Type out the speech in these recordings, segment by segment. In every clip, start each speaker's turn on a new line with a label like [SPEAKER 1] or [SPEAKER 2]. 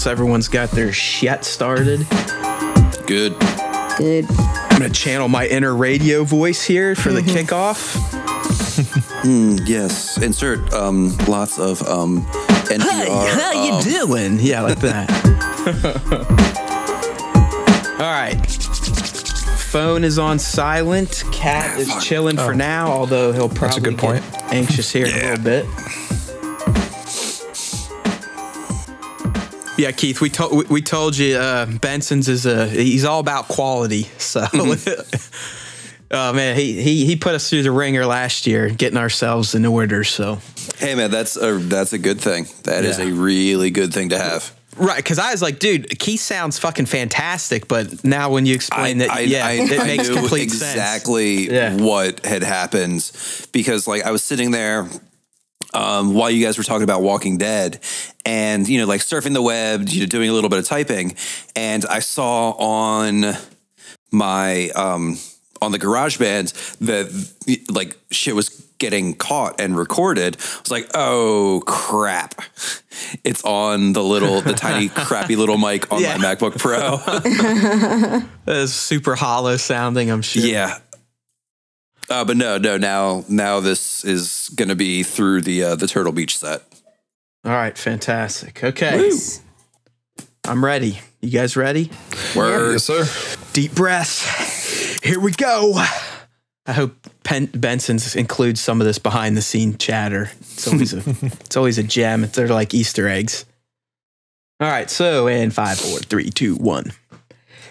[SPEAKER 1] once everyone's got their shit started.
[SPEAKER 2] Good.
[SPEAKER 3] Good.
[SPEAKER 1] I'm going to channel my inner radio voice here for the kickoff.
[SPEAKER 2] Yes. Insert lots of NPR.
[SPEAKER 1] Hey, how you doing? Yeah, like that. All right. Phone is on silent. Cat is chilling for now, although he'll probably get anxious here in a little bit. Yeah, Keith, we told you Benson's he's all about quality. So, oh man, he put us through the ringer last year, getting ourselves in order. So,
[SPEAKER 2] hey man, that's a good thing. That is a really good thing to have.
[SPEAKER 1] Right, because I was like, dude, Keith sounds fucking fantastic, but now when you explain it makes complete sense.
[SPEAKER 2] Exactly what had happened, because like I was sitting there while you guys were talking about Walking Dead, and like surfing the web, doing a little bit of typing, and I saw on my on the GarageBand that like shit was getting caught and recorded. I was like, oh crap, it's on the tiny crappy little mic on my MacBook Pro.
[SPEAKER 1] That is super hollow sounding, I'm sure.
[SPEAKER 2] Yeah. But no, now this is going to be through the Turtle Beach set.
[SPEAKER 1] All right, fantastic. Okay. Woo. I'm ready. You guys ready?
[SPEAKER 2] Word.
[SPEAKER 4] Yes, sir.
[SPEAKER 1] Deep breath. Here we go. I hope Benson's includes some of this behind the scene chatter. It's always a gem. They're like Easter eggs. All right, so in 5, 4, 3, 2, 1.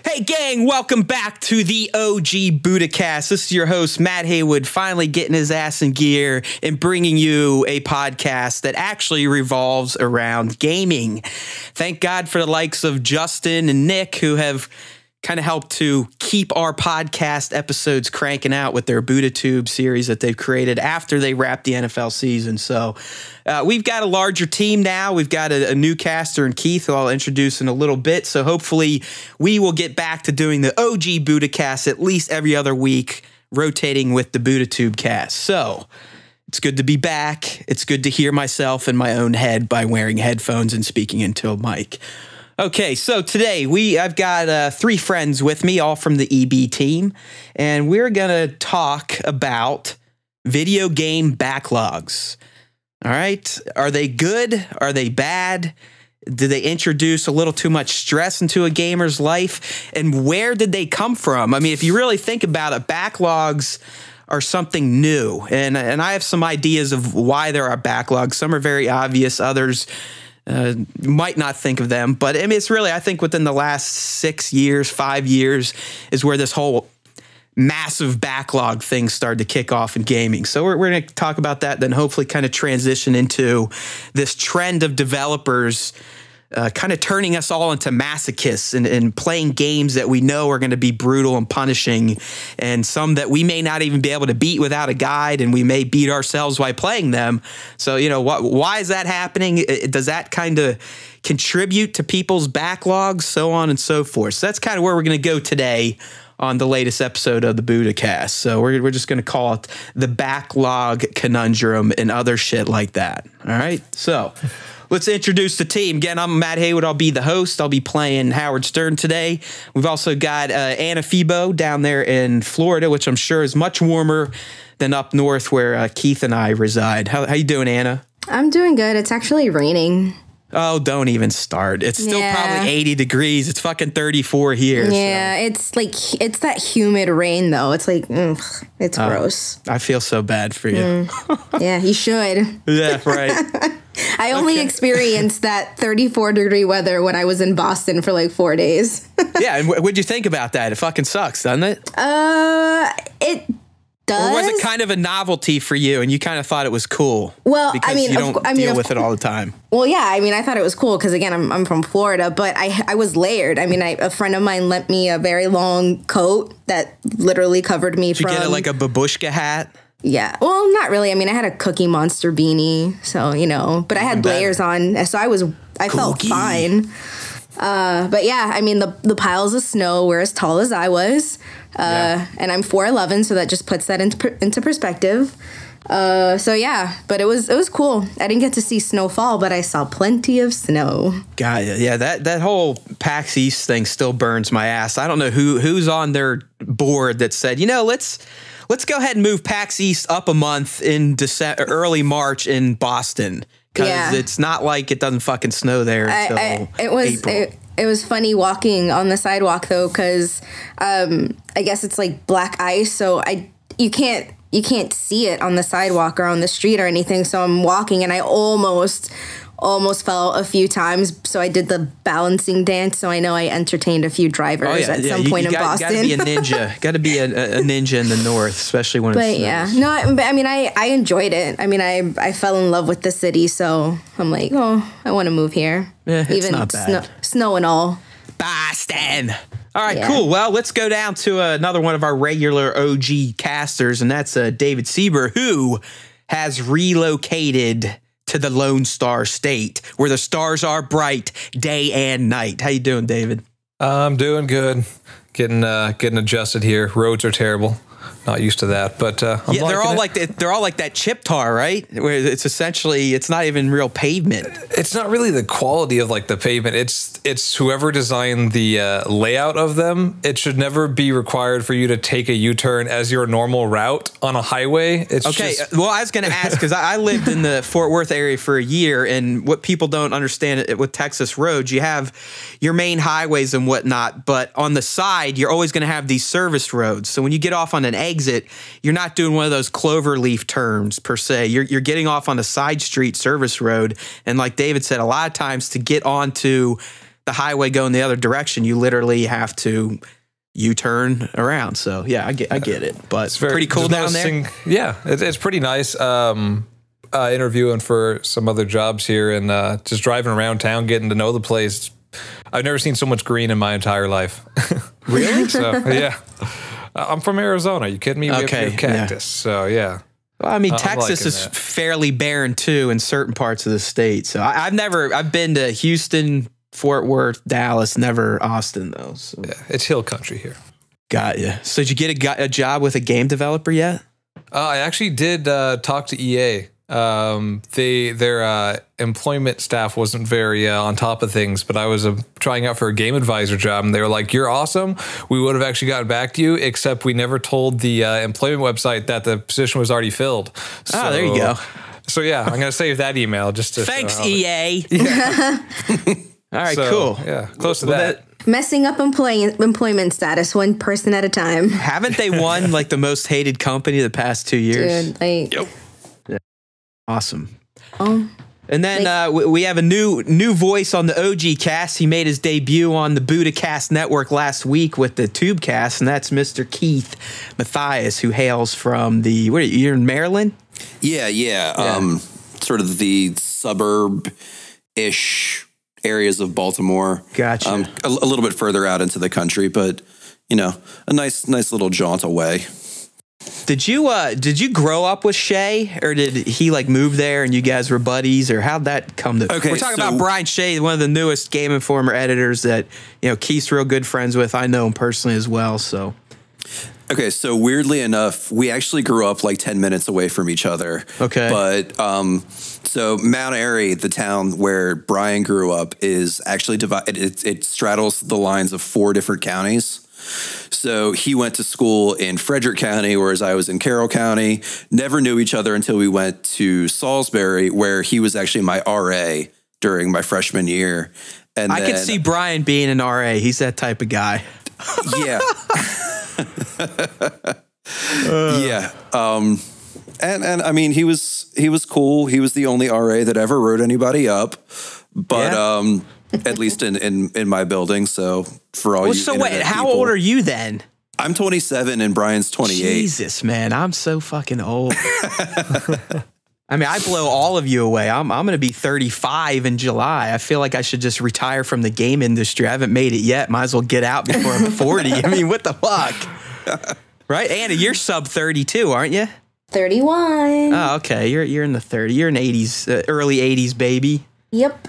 [SPEAKER 1] Hey gang, welcome back to the OG Budacast. This is your host, Matt Haywood, finally getting his ass in gear and bringing you a podcast that actually revolves around gaming. Thank God for the likes of Justin and Nick, who have kind of helped to keep our podcast episodes cranking out with their BudaTube series that they've created after they wrap the NFL season. So we've got a larger team now. We've got a new caster in Keith, who I'll introduce in a little bit. So hopefully we will get back to doing the OG Budacast at least every other week, rotating with the BudaTube cast. So it's good to be back. It's good to hear myself in my own head by wearing headphones and speaking into a mic. Okay, so today I've got 3 friends with me, all from the EB team, and we're going to talk about video game backlogs. All right, are they good? Are they bad? Do they introduce a little too much stress into a gamer's life? And where did they come from? I mean, if you really think about it, backlogs are something new, and I have some ideas of why there are backlogs. Some are very obvious, others you might not think of them, but I mean, it's really, I think within the last 6 years, 5 years is where this whole massive backlog thing started to kick off in gaming. So we're going to talk about that, then hopefully kind of transition into this trend of developers kind of turning us all into masochists and playing games that we know are going to be brutal and punishing, and some that we may not even be able to beat without a guide, and we may beat ourselves while playing them. So, why is that happening? Does that kind of contribute to people's backlogs, so on and so forth? So that's kind of where we're going to go today on the latest episode of the Budacast. So we're just going to call it the Backlog Conundrum and other shit like that. All right, so let's introduce the team. Again, I'm Matt Haywood. I'll be the host. I'll be playing Howard Stern today. We've also got Anna Febo down there in Florida, which I'm sure is much warmer than up north where Keith and I reside. How you doing, Anna?
[SPEAKER 3] I'm doing good. It's actually raining.
[SPEAKER 1] Oh, don't even start. It's still probably 80 degrees. It's fucking 34 here.
[SPEAKER 3] Yeah, so. It's that humid rain, though. It's like, it's gross.
[SPEAKER 1] I feel so bad for you.
[SPEAKER 3] Yeah, you should.
[SPEAKER 1] Yeah, right.
[SPEAKER 3] I only experienced that 34-degree weather when I was in Boston for like 4 days.
[SPEAKER 1] Yeah, and what'd you think about that? It fucking sucks, doesn't it?
[SPEAKER 3] It does.
[SPEAKER 1] Or was it kind of a novelty for you and you kind of thought it was cool?
[SPEAKER 3] Well,
[SPEAKER 1] because you don't deal with it all the time.
[SPEAKER 3] Well, yeah, I mean, I thought it was cool because, again, I'm from Florida, but I was layered. I mean, a friend of mine lent me a very long coat that literally covered me from...
[SPEAKER 1] Did you get it like a babushka hat?
[SPEAKER 3] Yeah. Well, not really. I mean, I had a Cookie Monster beanie, so, but I had layers on, so I felt fine. But yeah, I mean, the piles of snow were as tall as I was. And I'm 4'11", so that just puts that into perspective. So yeah, but it was cool. I didn't get to see snowfall, but I saw plenty of snow.
[SPEAKER 1] Got it. Yeah, that whole PAX East thing still burns my ass. I don't know who's on their board that said, let's go ahead and move PAX East up a month in early March in Boston, because it's not like it doesn't fucking snow there until April.
[SPEAKER 3] It was funny walking on the sidewalk though, because I guess it's like black ice, so you can't see it on the sidewalk or on the street or anything. So I'm walking and I almost fell a few times. So I did the balancing dance. So I know I entertained a few drivers at some point in Boston.
[SPEAKER 1] You gotta be a ninja. Gotta be a ninja in the north, especially when it's snows.
[SPEAKER 3] I mean, I enjoyed it. I mean, I fell in love with the city. So I'm like, I want to move here.
[SPEAKER 1] Yeah, it's not bad.
[SPEAKER 3] Snow and all.
[SPEAKER 1] Boston. All right, cool. Well, let's go down to another one of our regular OG casters, and that's David Sieber, who has relocated to the Lone Star State, where the stars are bright day and night. How you doing, David?
[SPEAKER 4] I'm doing good. Getting adjusted here. Roads are terrible. Not used to that, but
[SPEAKER 1] they're all like that chip tar, right? Where it's essentially, it's not even real pavement.
[SPEAKER 4] It's not really the quality of like the pavement. It's whoever designed the layout of them. It should never be required for you to take a U-turn as your normal route on a highway.
[SPEAKER 1] Well, I was going to ask, because I lived in the Fort Worth area for a year, and what people don't understand with Texas roads, you have your main highways and whatnot, but on the side, you're always going to have these service roads. So when you get off on an exit, you're not doing one of those cloverleaf turns per se. You're getting off on a side street service road. And like David said, a lot of times to get onto the highway going the other direction, you literally have to U-turn around. So yeah, I get it. But it's pretty cool down there.
[SPEAKER 4] Yeah, it's pretty nice. Interviewing for some other jobs here and just driving around town, getting to know the place. I've never seen so much green in my entire life.
[SPEAKER 1] Really?
[SPEAKER 4] So yeah. I'm from Arizona. Are you kidding me? We have cactus. Yeah. So yeah.
[SPEAKER 1] Well, I mean, Texas is fairly barren too in certain parts of the state. So I've been to Houston, Fort Worth, Dallas, never Austin though. So.
[SPEAKER 4] Yeah, it's hill country here.
[SPEAKER 1] Got you. So did you get a job with a game developer yet?
[SPEAKER 4] I actually did talk to EA. Their employment staff wasn't very on top of things, but I was trying out for a game advisor job, and they were like, "You're awesome. We would have actually gotten back to you, except we never told the employment website that the position was already filled." So,
[SPEAKER 1] there you go.
[SPEAKER 4] So yeah, I'm gonna save that email just to.
[SPEAKER 1] Thanks, EA. Yeah. All right, cool.
[SPEAKER 4] Yeah, close to that.
[SPEAKER 3] Messing up employment status, one person at a time.
[SPEAKER 1] Haven't they won like the most hated company the past 2 years?
[SPEAKER 3] Dude, like.
[SPEAKER 1] Yep. Awesome. And then we have a new voice on the OG cast. He made his debut on the Budacast network last week with the Tubecast, and that's Mr. Keith Mathias, who hails from you're in Maryland?
[SPEAKER 2] Yeah. Sort of the suburb-ish areas of Baltimore.
[SPEAKER 1] Gotcha.
[SPEAKER 2] A little bit further out into the country, but a nice little jaunt away.
[SPEAKER 1] Did you grow up with Shay, or did he like move there and you guys were buddies, or how'd that come to?
[SPEAKER 2] Okay,
[SPEAKER 1] we're talking about Brian Shay, one of the newest Game Informer editors that Keith's real good friends with. I know him personally as well. So,
[SPEAKER 2] okay, so weirdly enough, we actually grew up like 10 minutes away from each other.
[SPEAKER 1] Okay,
[SPEAKER 2] but so Mount Airy, the town where Brian grew up, is actually divided. It straddles the lines of 4 different counties. So he went to school in Frederick County, whereas I was in Carroll County. Never knew each other until we went to Salisbury, where he was actually my RA during my freshman year. And
[SPEAKER 1] I could see Brian being an RA. He's that type of guy.
[SPEAKER 2] Yeah. Yeah. And I mean, he was cool. He was the only RA that ever wrote anybody up. But at least in my building. So for all
[SPEAKER 1] so wait, how old are you then?
[SPEAKER 2] I'm 27 and Brian's 28.
[SPEAKER 1] Jesus, man, I'm so fucking old. I mean, I blow all of you away. I'm going to be 35 in July. I feel like I should just retire from the game industry. I haven't made it yet. Might as well get out before I'm 40. I mean, what the fuck? Right? Anna, you're sub 32, aren't you?
[SPEAKER 3] 31.
[SPEAKER 1] Oh, okay. You're in the 30s. You're an 80s, early 80s baby.
[SPEAKER 3] Yep.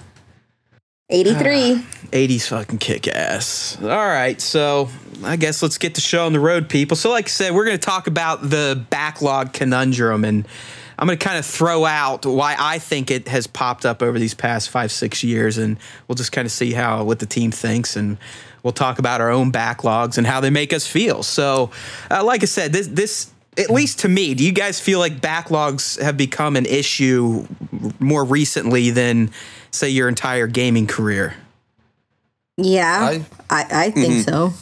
[SPEAKER 3] 83.
[SPEAKER 1] 80's fucking kick ass. All right, so I guess let's get the show on the road, people. So like I said, we're going to talk about the backlog conundrum, and I'm going to kind of throw out why I think it has popped up over these past 5-6 years, and we'll just kind of see what the team thinks, and we'll talk about our own backlogs and how they make us feel. So like I said, this at least to me, do you guys feel like backlogs have become an issue more recently than, say, your entire gaming career?
[SPEAKER 3] Yeah, I think so.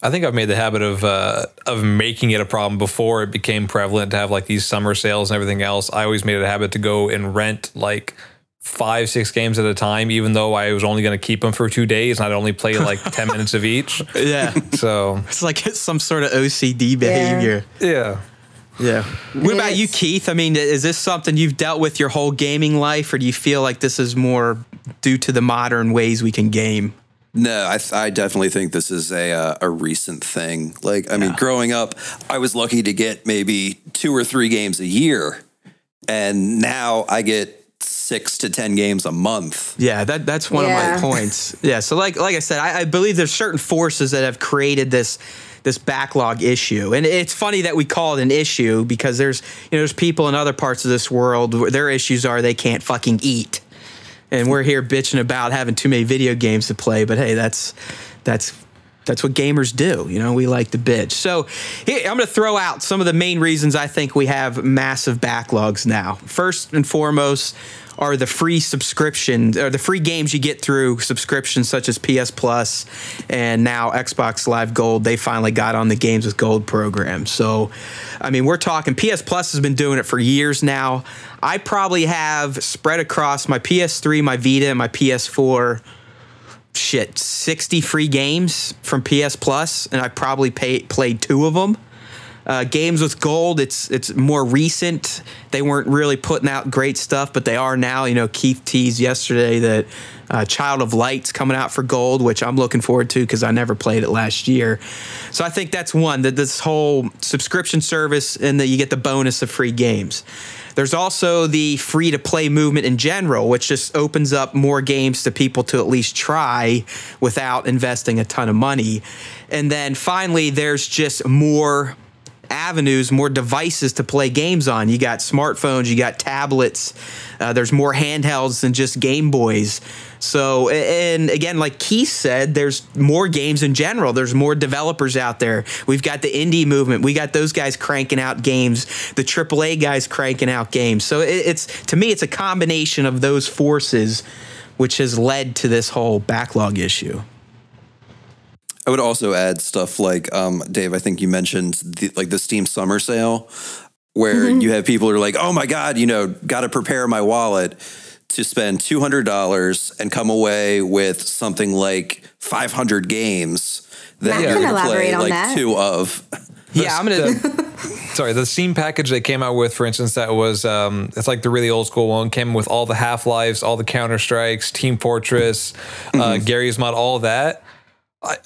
[SPEAKER 4] I think I've made the habit of making it a problem before it became prevalent to have like these summer sales and everything else. I always made it a habit to go and rent like 5-6 games at a time, even though I was only going to keep them for 2 days and I'd only play like 10 minutes of each.
[SPEAKER 1] Yeah.
[SPEAKER 4] So
[SPEAKER 1] it's like some sort of OCD behavior.
[SPEAKER 4] Yeah.
[SPEAKER 1] Yeah. What about you, Keith? I mean, is this something you've dealt with your whole gaming life, or do you feel like this is more due to the modern ways we can game?
[SPEAKER 2] No, I definitely think this is a recent thing. Like, I mean, growing up, I was lucky to get maybe 2 or 3 games a year, and now I get 6 to 10 games a month.
[SPEAKER 1] Yeah, that's one of my points. Yeah, so like I said, I believe there's certain forces that have created this backlog issue, and it's funny that we call it an issue because there's people in other parts of this world where their issues are they can't fucking eat. And we're here bitching about having too many video games to play, but hey, that's what gamers do. We like to bitch. So here, I'm going to throw out some of the main reasons I think we have massive backlogs now. First and foremost are the free subscription, or the free games you get through subscriptions such as PS Plus and now Xbox Live Gold. They finally got on the Games with Gold program. So, I mean, we're talking PS Plus has been doing it for years now. I probably have spread across my PS3, my Vita, and my PS4, 60 free games from PS Plus, and I probably played 2 of them. Games with Gold, it's more recent. They weren't really putting out great stuff, but they are now. Keith teased yesterday that Child of Light's coming out for Gold, which I'm looking forward to because I never played it last year. So I think that's one, that this whole subscription service and that you get the bonus of free games. There's also the free-to-play movement in general, which just opens up more games to people to at least try without investing a ton of money. And then finally, there's just more avenues, more devices to play games on. You got smartphones, you got tablets, there's more handhelds than just Game Boys. So, and again, like Keith said, there's more games in general. There's more developers out there. We've got the indie movement. We got those guys cranking out games, the AAA guys cranking out games. So to me, it's a combination of those forces which has led to this whole backlog issue.
[SPEAKER 2] I would also add stuff like, Dave, I think you mentioned the Steam Summer Sale, where you have people who are like, oh my God, got to prepare my wallet to spend $200 and come away with something like 500 games that you're going to play like 2 of.
[SPEAKER 1] Yeah, I'm going to...
[SPEAKER 4] Sorry, the Steam package they came out with, for instance, that was, it's like the really old school one, came with all the Half-Lives, all the Counter-Strikes, Team Fortress, Gary's Mod, all that.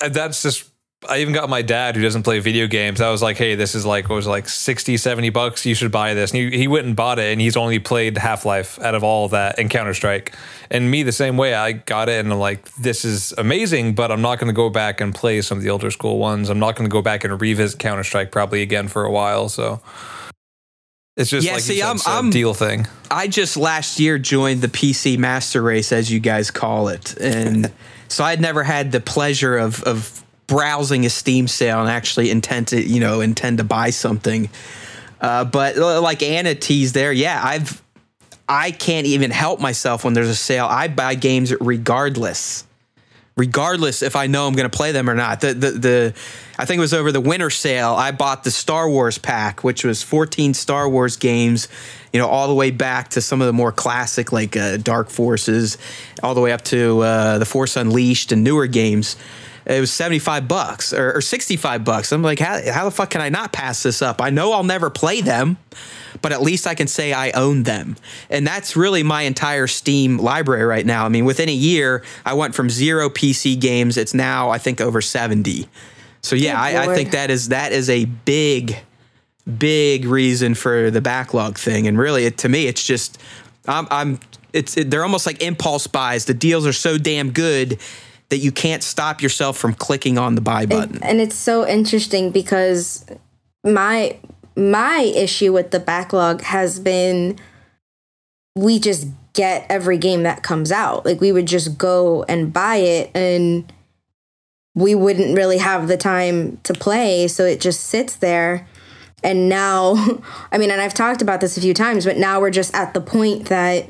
[SPEAKER 4] That's just, I even got my dad who doesn't play video games. I was like, hey, this is like, what was it, like $60-70? You should buy this. And he went and bought it, and he's only played Half-Life out of all of that and Counter-Strike. And me the same way. I got it and I'm like, this is amazing, but I'm not going to go back and play some of the older school ones. I'm not going to go back and revisit Counter-Strike probably again for a while. So it's just a deal thing. I just last year joined the PC Master Race, as you guys call it. And so I'd never had the pleasure of browsing a Steam sale and actually intend to buy something. But like Anna teased there, I can't even help myself when there's a sale. I buy games regardless if I know I'm going to play them or not. I think it was over the winter sale, I bought the Star Wars pack, which was 14 Star Wars games, all the way back to some of the more classic, like Dark Forces, all the way up to The Force Unleashed and newer games. It was $75 or $65. I'm like, how the fuck can I not pass this up? I know I'll never play them, but at least I can say I own them. And that's really my entire Steam library right now. I mean, within a year, I went from 0 PC games. It's now, I think, over 70. So yeah, I think that is a big reason for the backlog thing. And really, to me, it's just
[SPEAKER 1] They're almost like impulse buys. The deals are so damn good that you can't stop yourself from clicking on the buy button.
[SPEAKER 3] And it's so interesting because my issue with the backlog has been we just get every game that comes out. Like we would just go and buy it and we wouldn't really have the time to play. So it just sits there. And now, I mean, and I've talked about this a few times, but now we're just at the point that,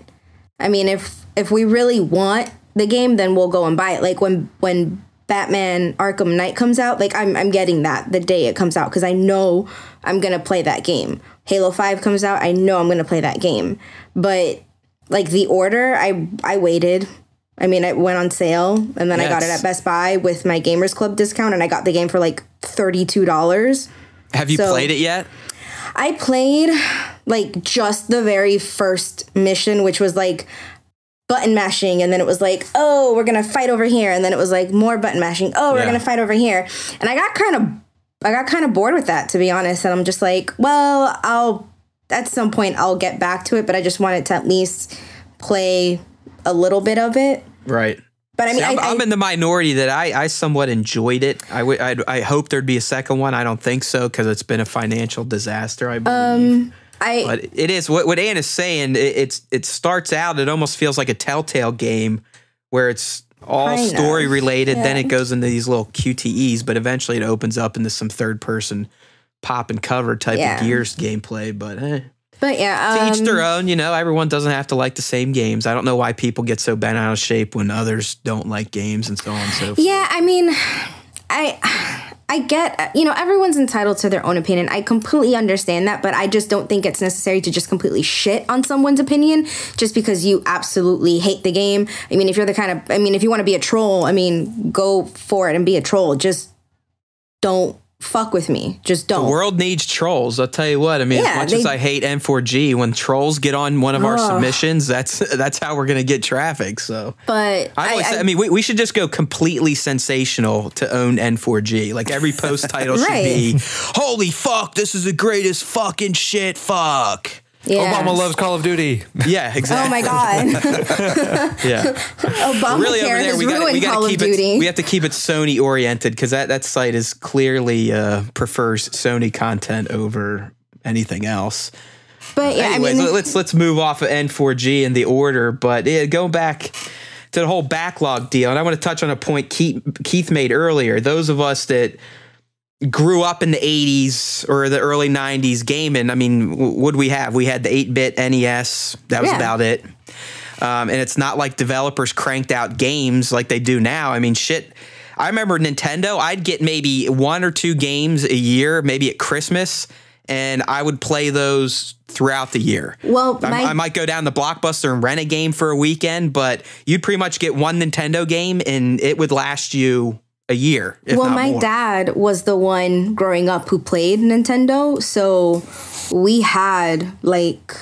[SPEAKER 3] I mean, if we really want the game, then we'll go and buy it. Like when Batman Arkham Knight comes out, like I'm getting that the day it comes out because I know I'm going to play that game. Halo 5 comes out, I know I'm going to play that game. But like the order, I waited. I mean, it went on sale and then I got it at Best Buy with my Gamers Club discount and I got the game for like $32.
[SPEAKER 1] Have you played it yet?
[SPEAKER 3] I played like just the very first mission, which was like button mashing, and then it was like, oh, we're gonna fight over here, and then it was like more button mashing. Oh, we're gonna fight over here, and I got kind of bored with that, to be honest. And I'm just like, well, I'll at some point I'll get back to it, but I just wanted to at least play a little bit of it.
[SPEAKER 1] Right.
[SPEAKER 3] But I mean,
[SPEAKER 1] I'm in the minority that I somewhat enjoyed it. I hope there'd be a second one. I don't think so because it's been a financial disaster, I believe. But it is what Ann is saying. It starts out. It almost feels like a Telltale game where it's all story related. Then it goes into these little QTEs, but eventually it opens up into some third person pop and cover type of Gears gameplay. But
[SPEAKER 3] yeah,
[SPEAKER 1] to each their own. You know, everyone doesn't have to like the same games. I don't know why people get so bent out of shape when others don't like games and so on and so forth.
[SPEAKER 3] Yeah, I mean, I get, you know, everyone's entitled to their own opinion. I completely understand that, but I just don't think it's necessary to just completely shit on someone's opinion just because you absolutely hate the game. I mean, if you're the kind of, I mean, if you want to be a troll, I mean, go for it and be a troll. Just don't fuck with me. Just don't.
[SPEAKER 1] The world needs trolls. I'll tell you what. I mean, as much as I hate N4G, when trolls get on one of our submissions, that's how we're gonna get traffic. So,
[SPEAKER 3] but
[SPEAKER 1] I mean, we should just go completely sensational to own N4G. Like every post title should be, "Holy fuck, this is the greatest fucking shit." Fuck.
[SPEAKER 3] Yeah.
[SPEAKER 4] Obama loves Call of Duty.
[SPEAKER 1] Yeah, exactly.
[SPEAKER 3] Oh my god.
[SPEAKER 1] Yeah.
[SPEAKER 3] Obama
[SPEAKER 1] really over there, we got to keep it. We have to keep it Sony oriented because that site is clearly prefers Sony content over anything else.
[SPEAKER 3] But yeah,
[SPEAKER 1] anyways,
[SPEAKER 3] I mean,
[SPEAKER 1] let's move off of N4G in the order. But going back to the whole backlog deal, and I want to touch on a point Keith made earlier. Those of us that grew up in the 80s or the early 90s gaming, I mean, what we have? We had the 8-bit NES. That was about it. And it's not like developers cranked out games like they do now. I mean, shit. I remember Nintendo, I'd get maybe 1 or 2 games a year, maybe at Christmas, and I would play those throughout the year. Well, I might go down to Blockbuster and rent a game for a weekend, but you'd pretty much get one Nintendo game and it would last you a year.
[SPEAKER 3] Well, my dad was the one growing up who played Nintendo, so we had like,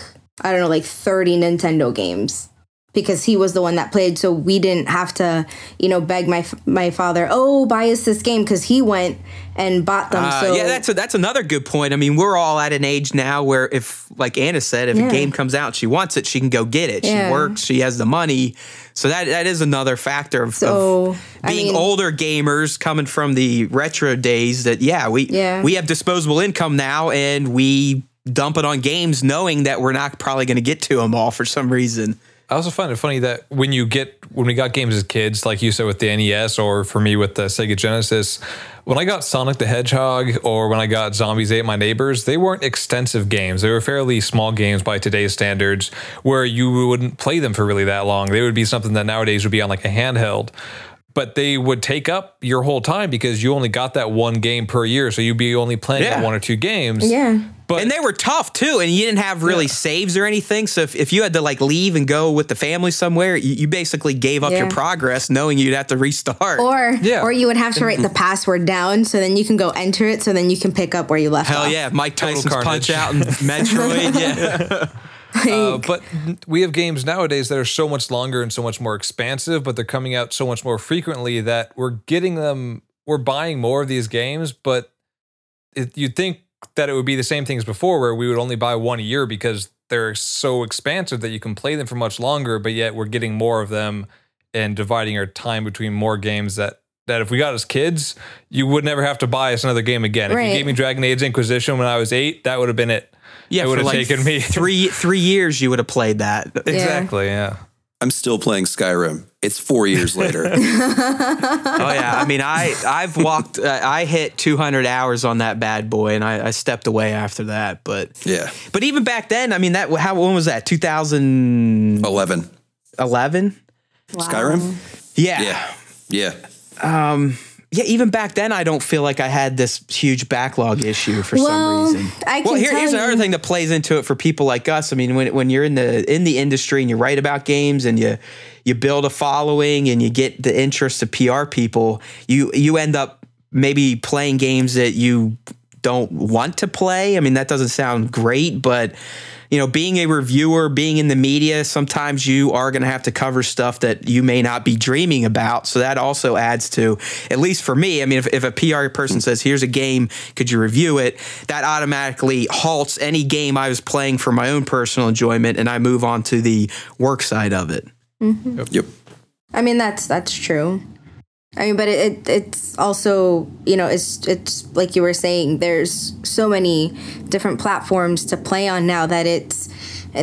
[SPEAKER 3] I don't know, like 30 Nintendo games because he was the one that played, so we didn't have to, you know, beg my father, oh, buy us this game, because he went and bought them. So
[SPEAKER 1] yeah, that's another good point. I mean, we're all at an age now where if, like Anna said, if a game comes out and she wants it, she can go get it. She works, she has the money. So that is another factor of being older gamers coming from the retro days that, we have disposable income now and we dump it on games knowing that we're not probably going to get to them all for some reason.
[SPEAKER 4] I also find it funny that when we got games as kids, like you said with the NES, or for me with the Sega Genesis, when I got Sonic the Hedgehog or when I got Zombies Ate My Neighbors, they weren't extensive games. They were fairly small games by today's standards where you wouldn't play them for really that long. They would be something that nowadays would be on like a handheld. But they would take up your whole time because you only got that one game per year. So you'd be only playing that 1 or 2 games.
[SPEAKER 3] Yeah.
[SPEAKER 1] And they were tough too, and you didn't have really saves or anything. So if you had to like leave and go with the family somewhere, you basically gave up your progress, knowing you'd have to restart.
[SPEAKER 3] Or you would have to write the password down, so then you can go enter it, so then you can pick up where you left off.
[SPEAKER 1] Hell yeah, Mike Tyson's Punch Out and Metroid.
[SPEAKER 4] But we have games nowadays that are so much longer and so much more expansive, but they're coming out so much more frequently that we're buying more of these games, but you'd think that it would be the same thing as before, where we would only buy one a year because they're so expansive that you can play them for much longer, but yet we're getting more of them and dividing our time between more games that if we got as kids, you would never have to buy us another game again.
[SPEAKER 3] Right.
[SPEAKER 4] If you gave me Dragon Age Inquisition when I was 8, that would have been it.
[SPEAKER 1] Yeah,
[SPEAKER 4] it would have
[SPEAKER 1] like
[SPEAKER 4] taken me
[SPEAKER 1] 3 years. You would have played that.
[SPEAKER 4] Exactly. Yeah.
[SPEAKER 2] I'm still playing Skyrim. It's 4 years later.
[SPEAKER 1] Oh yeah, I mean, I've walked. I hit 200 hours on that bad boy, and I stepped away after that. But
[SPEAKER 2] Yeah.
[SPEAKER 1] but even back then, I mean, when was that? 2011.
[SPEAKER 2] 11.
[SPEAKER 3] Wow.
[SPEAKER 2] Skyrim?
[SPEAKER 1] Yeah.
[SPEAKER 2] Yeah. Yeah.
[SPEAKER 1] Yeah, even back then, I don't feel like I had this huge backlog issue for some reason. Here's another thing that plays into it for people like us. I mean, when you're in the industry and you write about games and you build a following and you get the interest of PR people, you end up maybe playing games that you don't want to play. I mean, that doesn't sound great, but you know, being a reviewer, being in the media, sometimes you are going to have to cover stuff that you may not be dreaming about. So that also adds to, at least for me, I mean, if a PR person says, here's a game, could you review it? That automatically halts any game I was playing for my own personal enjoyment, and I move on to the work side of it.
[SPEAKER 3] Mm-hmm.
[SPEAKER 2] Yep.
[SPEAKER 3] I mean, that's true. I mean, but it's also, you know, it's like you were saying, there's so many different platforms to play on now that it's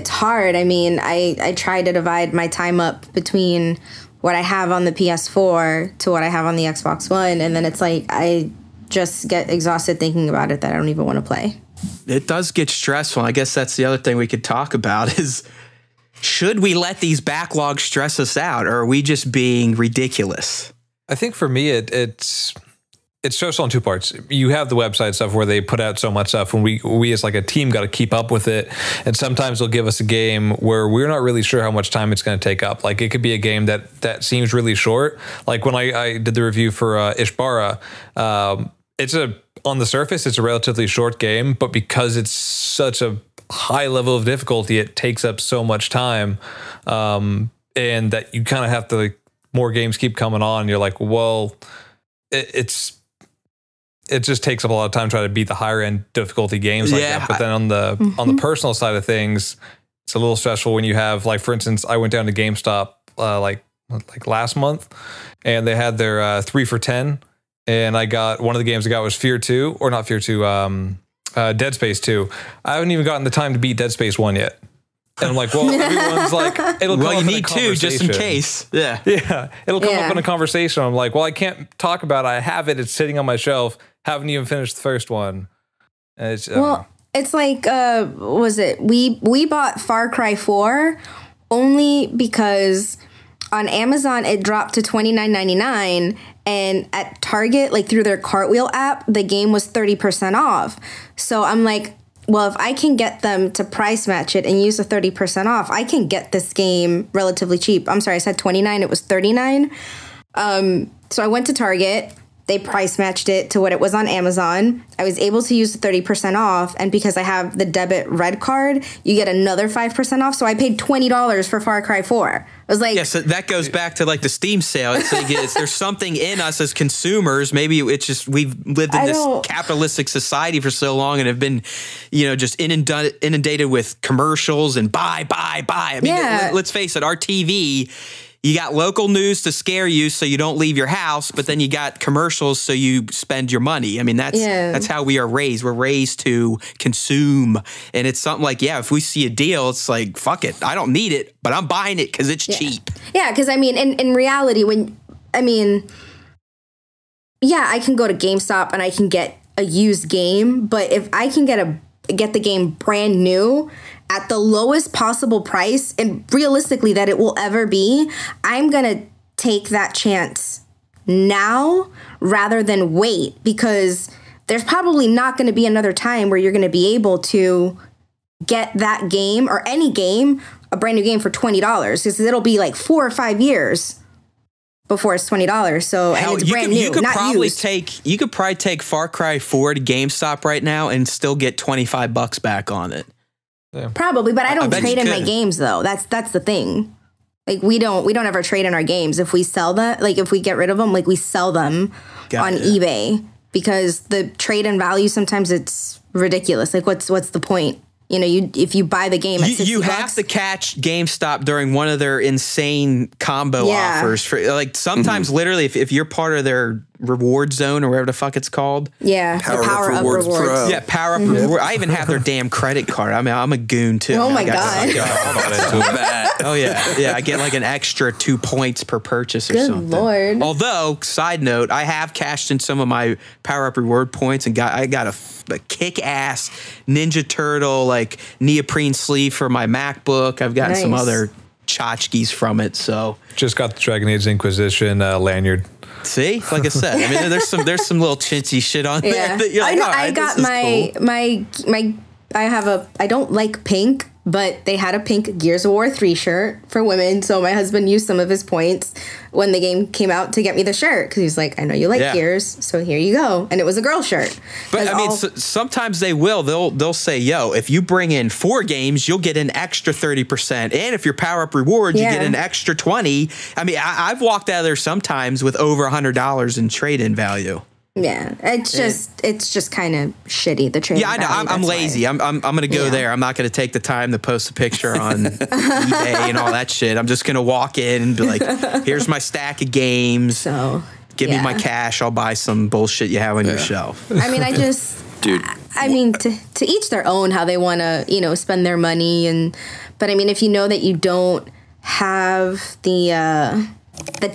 [SPEAKER 3] hard. I mean, I try to divide my time up between what I have on the PS4 to what I have on the Xbox One, and then it's like I just get exhausted thinking about it that I don't even want to play.
[SPEAKER 1] It does get stressful. I guess that's the other thing we could talk about is, should we let these backlogs stress us out, or are we just being ridiculous?
[SPEAKER 4] I think for me, it's stressful on two parts. You have the website stuff where they put out so much stuff, and we as like a team got to keep up with it. And sometimes they'll give us a game where we're not really sure how much time it's going to take up. Like it could be a game that seems really short. Like when I did the review for Ishbara, on the surface, it's a relatively short game, but because it's such a high level of difficulty, it takes up so much time, and that you kind of have to, like, more games keep coming on. You're like, well, it just takes up a lot of time trying to beat the higher end difficulty games like that. But then on the personal side of things, it's a little stressful when you have, like, for instance, I went down to GameStop like last month, and they had their 3 for $10, and I got one of the games I got was Dead Space 2. I haven't even gotten the time to beat Dead Space 1 yet. And I'm like, well, everyone's like, it'll come up
[SPEAKER 1] you
[SPEAKER 4] in
[SPEAKER 1] need
[SPEAKER 4] a
[SPEAKER 1] two just in case. Yeah.
[SPEAKER 4] Yeah. It'll come up in a conversation. I'm like, well, I can't talk about it. I have it. It's sitting on my shelf. Haven't even finished the first one. And it's,
[SPEAKER 3] it's like, was it? We bought Far Cry 4 only because on Amazon it dropped to $29.99, and at Target, like through their Cartwheel app, the game was 30% off. So I'm like, well, if I can get them to price match it and use the 30% off, I can get this game relatively cheap. I'm sorry, I said 29, it was 39. So I went to Target. They price matched it to what it was on Amazon. I was able to use the 30% off, and because I have the debit red card, you get another 5% off. So I paid $20 for Far Cry 4. I was like,
[SPEAKER 1] yeah, so that goes back to like the Steam sale. It's like there's something in us as consumers. Maybe it's just we've lived in this capitalistic society for so long and have been, you know, just inundated with commercials and buy. I mean, let's face it, our TV. You got local news to scare you so you don't leave your house, but then you got commercials so you spend your money. I mean, that's how we are raised. We're raised to consume. And it's something like, if we see a deal, it's like, fuck it. I don't need it, but I'm buying it because it's cheap. Yeah,
[SPEAKER 3] because I mean, in reality, I can go to GameStop and I can get a used game, but if I can get the game brand new at the lowest possible price, and realistically that it will ever be, I'm gonna take that chance now rather than wait, because there's probably not gonna be another time where you're gonna be able to get that game or any game, a brand new game, for $20, because it'll be like 4 or 5 years before it's $20. So and it's brand new, not used.
[SPEAKER 1] You could probably take Far Cry 4 to GameStop right now and still get $25 back on it.
[SPEAKER 4] Yeah.
[SPEAKER 3] Probably, but I don't trade in my games though. That's the thing. Like we don't ever trade in our games. If we sell them, like if we get rid of them, like we sell them on eBay, because the trade in value sometimes it's ridiculous. Like what's the point? you know, if you buy the game at $60,
[SPEAKER 1] you have to catch GameStop during one of their insane combo offers. For like sometimes, literally, if you're part of their reward zone or whatever the fuck it's called.
[SPEAKER 3] Yeah,
[SPEAKER 2] Power Up Rewards Pro.
[SPEAKER 1] Yeah, Power Up Reward. I even have their damn credit card. I mean, I'm a goon too.
[SPEAKER 3] Oh my God.
[SPEAKER 1] Oh yeah, I get like an extra 2 points per purchase or
[SPEAKER 3] Good
[SPEAKER 1] something.
[SPEAKER 3] Lord.
[SPEAKER 1] Although, side note, I have cashed in some of my Power Up Reward points and I got a kick-ass Ninja Turtle like neoprene sleeve for my MacBook. I've gotten some other tchotchkes from it. So
[SPEAKER 4] just got the Dragon Age Inquisition lanyard.
[SPEAKER 1] See, like I said, I mean, there's some little chintzy shit on there. That you're like,
[SPEAKER 3] I got I don't like pink, but they had a pink Gears of War 3 shirt for women. So my husband used some of his points when the game came out to get me the shirt. Cause he's like, I know you like Gears. So here you go. And it was a girl shirt.
[SPEAKER 1] But I mean, sometimes they'll say, yo, if you bring in 4 games, you'll get an extra 30%. And if you're Power Up Rewards, you get an extra 20. I mean, I've walked out of there sometimes with over $100 in trade-in value.
[SPEAKER 3] Yeah, it's just kind of shitty. The trade.
[SPEAKER 1] Yeah, I know. I'm lazy. I'm gonna go there. I'm not gonna take the time to post a picture on eBay and all that shit. I'm just gonna walk in and be like, "Here's my stack of games.
[SPEAKER 3] So
[SPEAKER 1] give me my cash. I'll buy some bullshit you have on your shelf."
[SPEAKER 3] I mean,
[SPEAKER 2] dude.
[SPEAKER 3] I mean, to each their own how they want to spend their money but I mean, if you know that you don't have the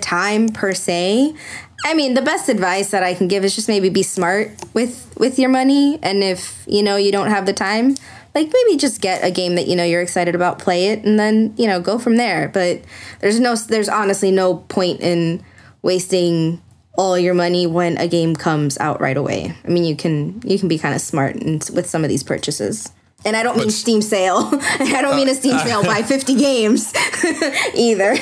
[SPEAKER 3] time per se. I mean, the best advice that I can give is just maybe be smart with your money. And if, you don't have the time, like maybe just get a game that, you're excited about, play it, and then, go from there. But there's honestly no point in wasting all your money when a game comes out right away. I mean, you can be kind of smart with some of these purchases. And I don't mean Steam sale. I don't mean a Steam sale buy 50 games either.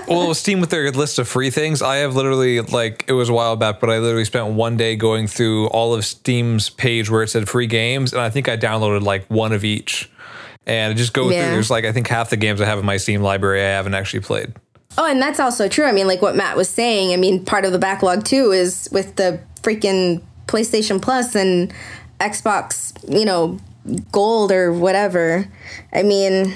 [SPEAKER 4] Well, Steam with their list of free things, I have literally, it was a while back, but I literally spent one day going through all of Steam's page where it said free games, and I think I downloaded one of each. And just go through, there's I think half the games I have in my Steam library I haven't actually played.
[SPEAKER 3] Oh, and that's also true. I mean, like what Matt was saying, I mean, part of the backlog too is with the freaking PlayStation Plus and Xbox, Gold or whatever. I mean,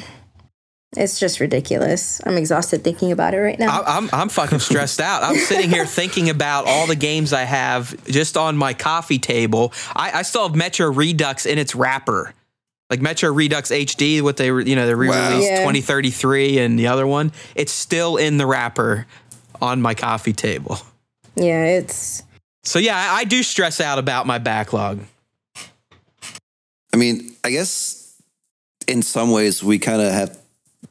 [SPEAKER 3] it's just ridiculous. I'm exhausted thinking about it right now.
[SPEAKER 1] I'm fucking stressed out. I'm sitting here thinking about all the games I have just on my coffee table. I still have Metro Redux in its wrapper. Like Metro Redux HD, what they re-released 2033 and the other one. It's still in the wrapper on my coffee table.
[SPEAKER 3] Yeah, it's...
[SPEAKER 1] So yeah, I do stress out about my backlog.
[SPEAKER 2] I mean, I guess in some ways we kind of have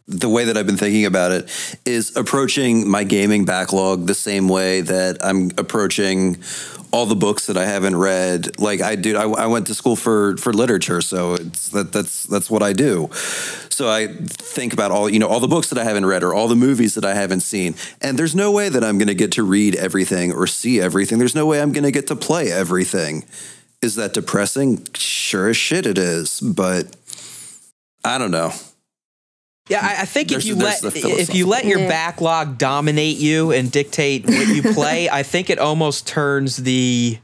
[SPEAKER 2] the way that I've been thinking about it is approaching my gaming backlog the same way that I'm approaching all the books that I haven't read. Like I went to school for literature, so that's what I do. So I think about all the books that I haven't read or all the movies that I haven't seen. And there's no way that I'm going to get to read everything or see everything. There's no way I'm going to get to play everything. Is that depressing? Sure as shit it is, but I don't know.
[SPEAKER 1] Yeah, I think if you let your backlog dominate you and dictate what you play, I think it almost turns the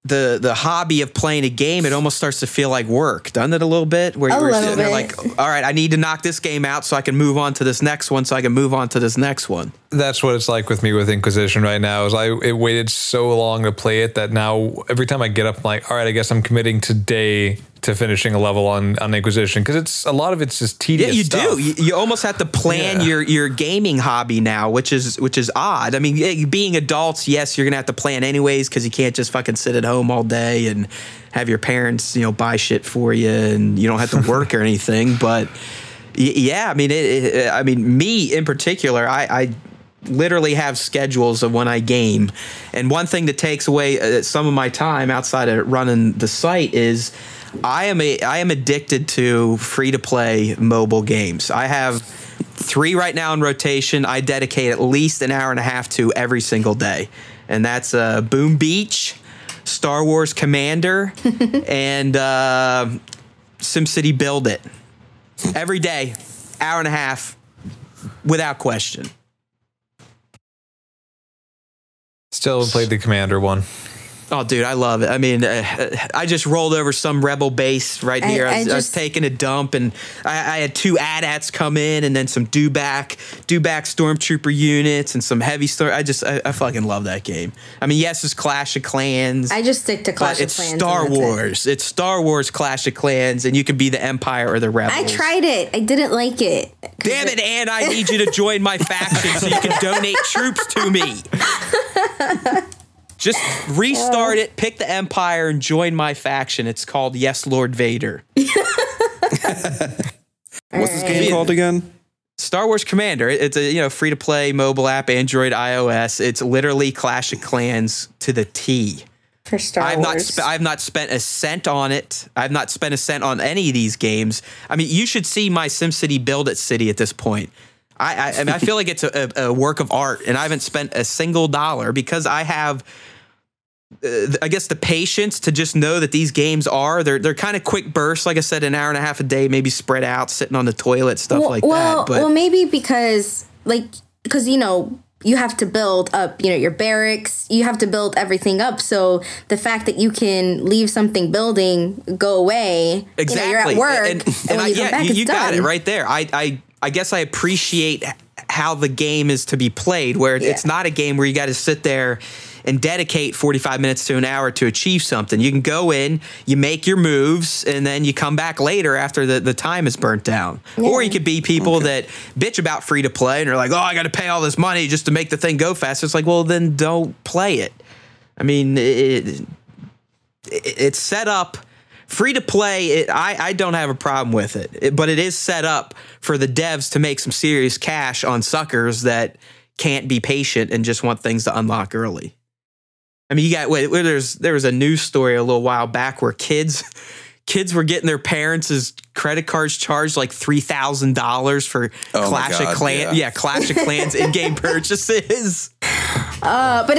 [SPEAKER 1] hobby of playing a game, it almost starts to feel like work, doesn't it a little bit? Where you're sitting there like, all right, I need to knock this game out so I can move on to this next one, so I can move on to this next one.
[SPEAKER 4] That's what it's like with me with Inquisition right now. Is it waited so long to play it that now every time I get up, I'm like, all right, I guess I'm committing today to finishing a level on Inquisition, because a lot of it's just tedious.
[SPEAKER 1] Yeah, you
[SPEAKER 4] stuff.
[SPEAKER 1] do. You almost have to plan your gaming hobby now, which is odd. I mean, being adults, yes, you're gonna have to plan anyways, because you can't just fucking sit at home all day and have your parents, buy shit for you, and you don't have to work or anything. But yeah, I mean, me in particular, I literally have schedules of when I game, and one thing that takes away some of my time outside of running the site is I am addicted to free-to-play mobile games. I have 3 right now in rotation. I dedicate at least an hour and a half to every single day, and that's Boom Beach, Star Wars Commander, and SimCity Build It. Every day, hour and a half, without question.
[SPEAKER 4] Still haven't played the Commander one.
[SPEAKER 1] Oh, dude, I love it. I mean, I just rolled over some rebel base right here. I was taking a dump, and I had 2 AT-ATs come in, and then some dewback stormtrooper units, and some heavy storm. I fucking love that game. I mean, yes, it's Clash of Clans.
[SPEAKER 3] I just stick to Clash of Clans.
[SPEAKER 1] It's Star Wars. It's Star Wars Clash of Clans, and you can be the Empire or the Rebels.
[SPEAKER 3] I tried it. I didn't like it.
[SPEAKER 1] Damn it, Ann! I need you to join my faction so you can donate troops to me. Just restart it, pick the Empire, and join my faction. It's called Yes, Lord Vader.
[SPEAKER 2] What's this game called again?
[SPEAKER 1] Star Wars Commander. It's a free-to-play mobile app, Android, iOS. It's literally Clash of Clans to the T.
[SPEAKER 3] For Star Wars.
[SPEAKER 1] I've not spent a cent on it. I've not spent a cent on any of these games. I mean, you should see my SimCity Build It City at this point. I mean, I feel like it's a work of art, and I haven't spent a single dollar because I have, I guess, the patience to just know that these games they're kind of quick bursts. Like I said, an hour and a half a day, maybe spread out, sitting on the toilet, stuff like that. But,
[SPEAKER 3] well, maybe because you have to build up, your barracks. You have to build everything up. So the fact that you can leave something building, go away,
[SPEAKER 1] exactly.
[SPEAKER 3] You're at work, and when you come back, it's done.
[SPEAKER 1] Got it right there. I guess I appreciate how the game is to be played, where it's not a game where you got to sit there and dedicate 45 minutes to an hour to achieve something. You can go in, you make your moves, and then you come back later after the time is burnt down. Yeah. Or you could be people that bitch about free to play and are like, oh, I got to pay all this money just to make the thing go fast. It's like, well, then don't play it. I mean, it's set up. Free to play, I don't have a problem with it, but it is set up for the devs to make some serious cash on suckers that can't be patient and just want things to unlock early. I mean, there was a news story a little while back where kids were getting their parents' credit cards charged like $3,000 for Clash of Clans. Yeah, Clash of Clans in-game purchases.
[SPEAKER 3] But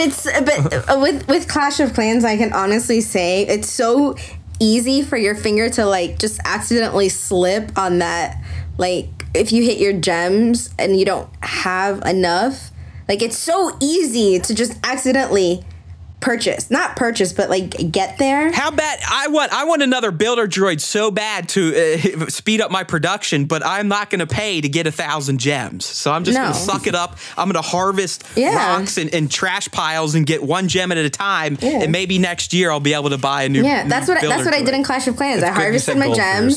[SPEAKER 3] with Clash of Clans, I can honestly say it's so easy for your finger to just accidentally slip on that. Like if you hit your gems and you don't have enough, it's so easy to just accidentally not purchase, but get there.
[SPEAKER 1] How bad? I want another builder droid so bad to speed up my production, but I'm not going to pay to get 1,000 gems. So I'm just going to suck it up. I'm going to harvest rocks and trash piles and get 1 gem at a time. Yeah. And maybe next year I'll be able to buy a new. Yeah,
[SPEAKER 3] that's what I did in Clash of Clans. I harvested my gems.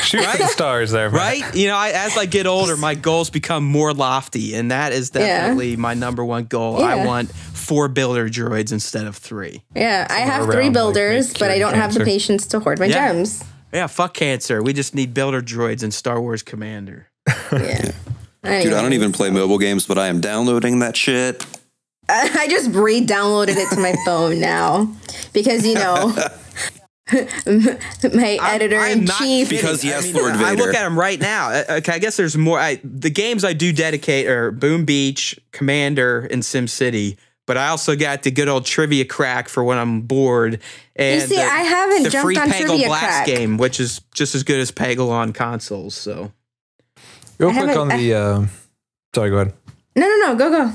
[SPEAKER 4] Shoot for the stars there, man.
[SPEAKER 1] Right? As I get older, my goals become more lofty, and that is definitely my number one goal. Yeah. I want 4 builder droids instead of 3.
[SPEAKER 3] Yeah, I have 3 builders, but I don't have the patience to hoard my gems.
[SPEAKER 1] Yeah, fuck cancer. We just need builder droids in Star Wars Commander.
[SPEAKER 3] Yeah.
[SPEAKER 2] Dude, I don't even play mobile games, but I am downloading that shit.
[SPEAKER 3] I just re-downloaded it to my phone now because, my editor-in-chief.
[SPEAKER 2] Because Lord Vader.
[SPEAKER 1] I look at them right now. Okay, I guess there's more. The games I do dedicate are Boom Beach, Commander, and SimCity. But I also got the good old Trivia Crack for when I'm bored. And
[SPEAKER 3] you see, I haven't jumped on Trivia Crack.
[SPEAKER 1] Game, which is just as good as Peggle on consoles. So,
[SPEAKER 4] real quick on the. Sorry, go ahead.
[SPEAKER 3] No, go.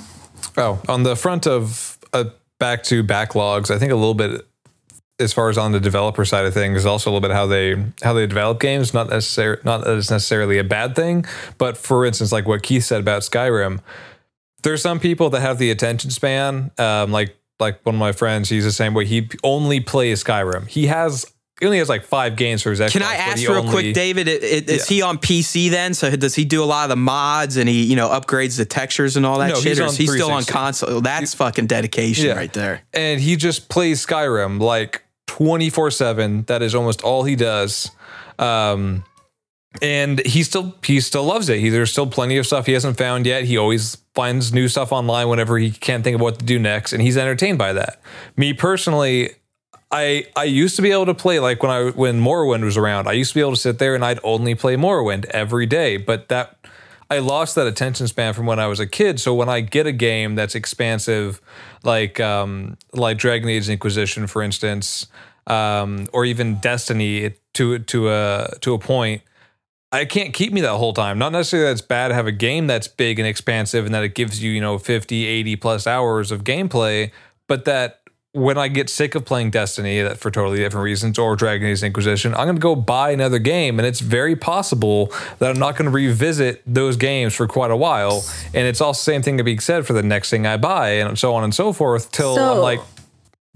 [SPEAKER 4] Oh, on the front of back to backlogs, I think a little bit as far as on the developer side of things, also a little bit how they develop games. Not that it's necessarily a bad thing, but for instance, like what Keith said about Skyrim. There's some people that have the attention span, like one of my friends. He's the same way. He only plays Skyrim. He only has 5 games for his Xbox.
[SPEAKER 1] Can I ask real quick, David? Is he on PC then? So does he do a lot of the mods and he upgrades the textures and all that shit? Or is he still on console? That's fucking dedication right there.
[SPEAKER 4] And he just plays Skyrim 24/7. That is almost all he does. And he still loves it. There's still plenty of stuff he hasn't found yet. He always finds new stuff online whenever he can't think of what to do next, and he's entertained by that. Me personally, I used to be able to play when Morrowind was around. I used to be able to sit there and I'd only play Morrowind every day, but I lost that attention span from when I was a kid. So when I get a game that's expansive, like Dragon Age Inquisition, for instance, or even Destiny to a point. I can't keep me that whole time. Not necessarily that it's bad to have a game that's big and expansive and that it gives you, 50, 80 plus hours of gameplay, but that when I get sick of playing Destiny that for totally different reasons or Dragon Age Inquisition, I'm going to go buy another game. And it's very possible that I'm not going to revisit those games for quite a while. And it's also the same thing to be said for the next thing I buy and so on and so forth till I'm like,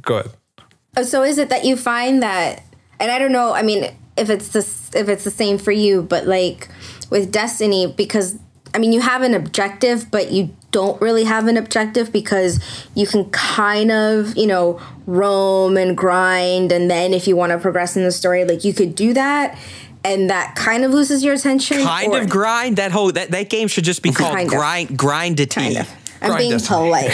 [SPEAKER 4] go ahead.
[SPEAKER 3] So is it that you find that, and I don't know, I mean, if it's the same for you, but like with Destiny, because I mean, you have an objective, but you don't really have an objective because you can kind of, you know, roam and grind. And then if you want to progress in the story, like you could do that. And that kind of loses your attention.
[SPEAKER 1] Kind of grind? That game should just be called Grindity.
[SPEAKER 3] Kind of. I'm being polite.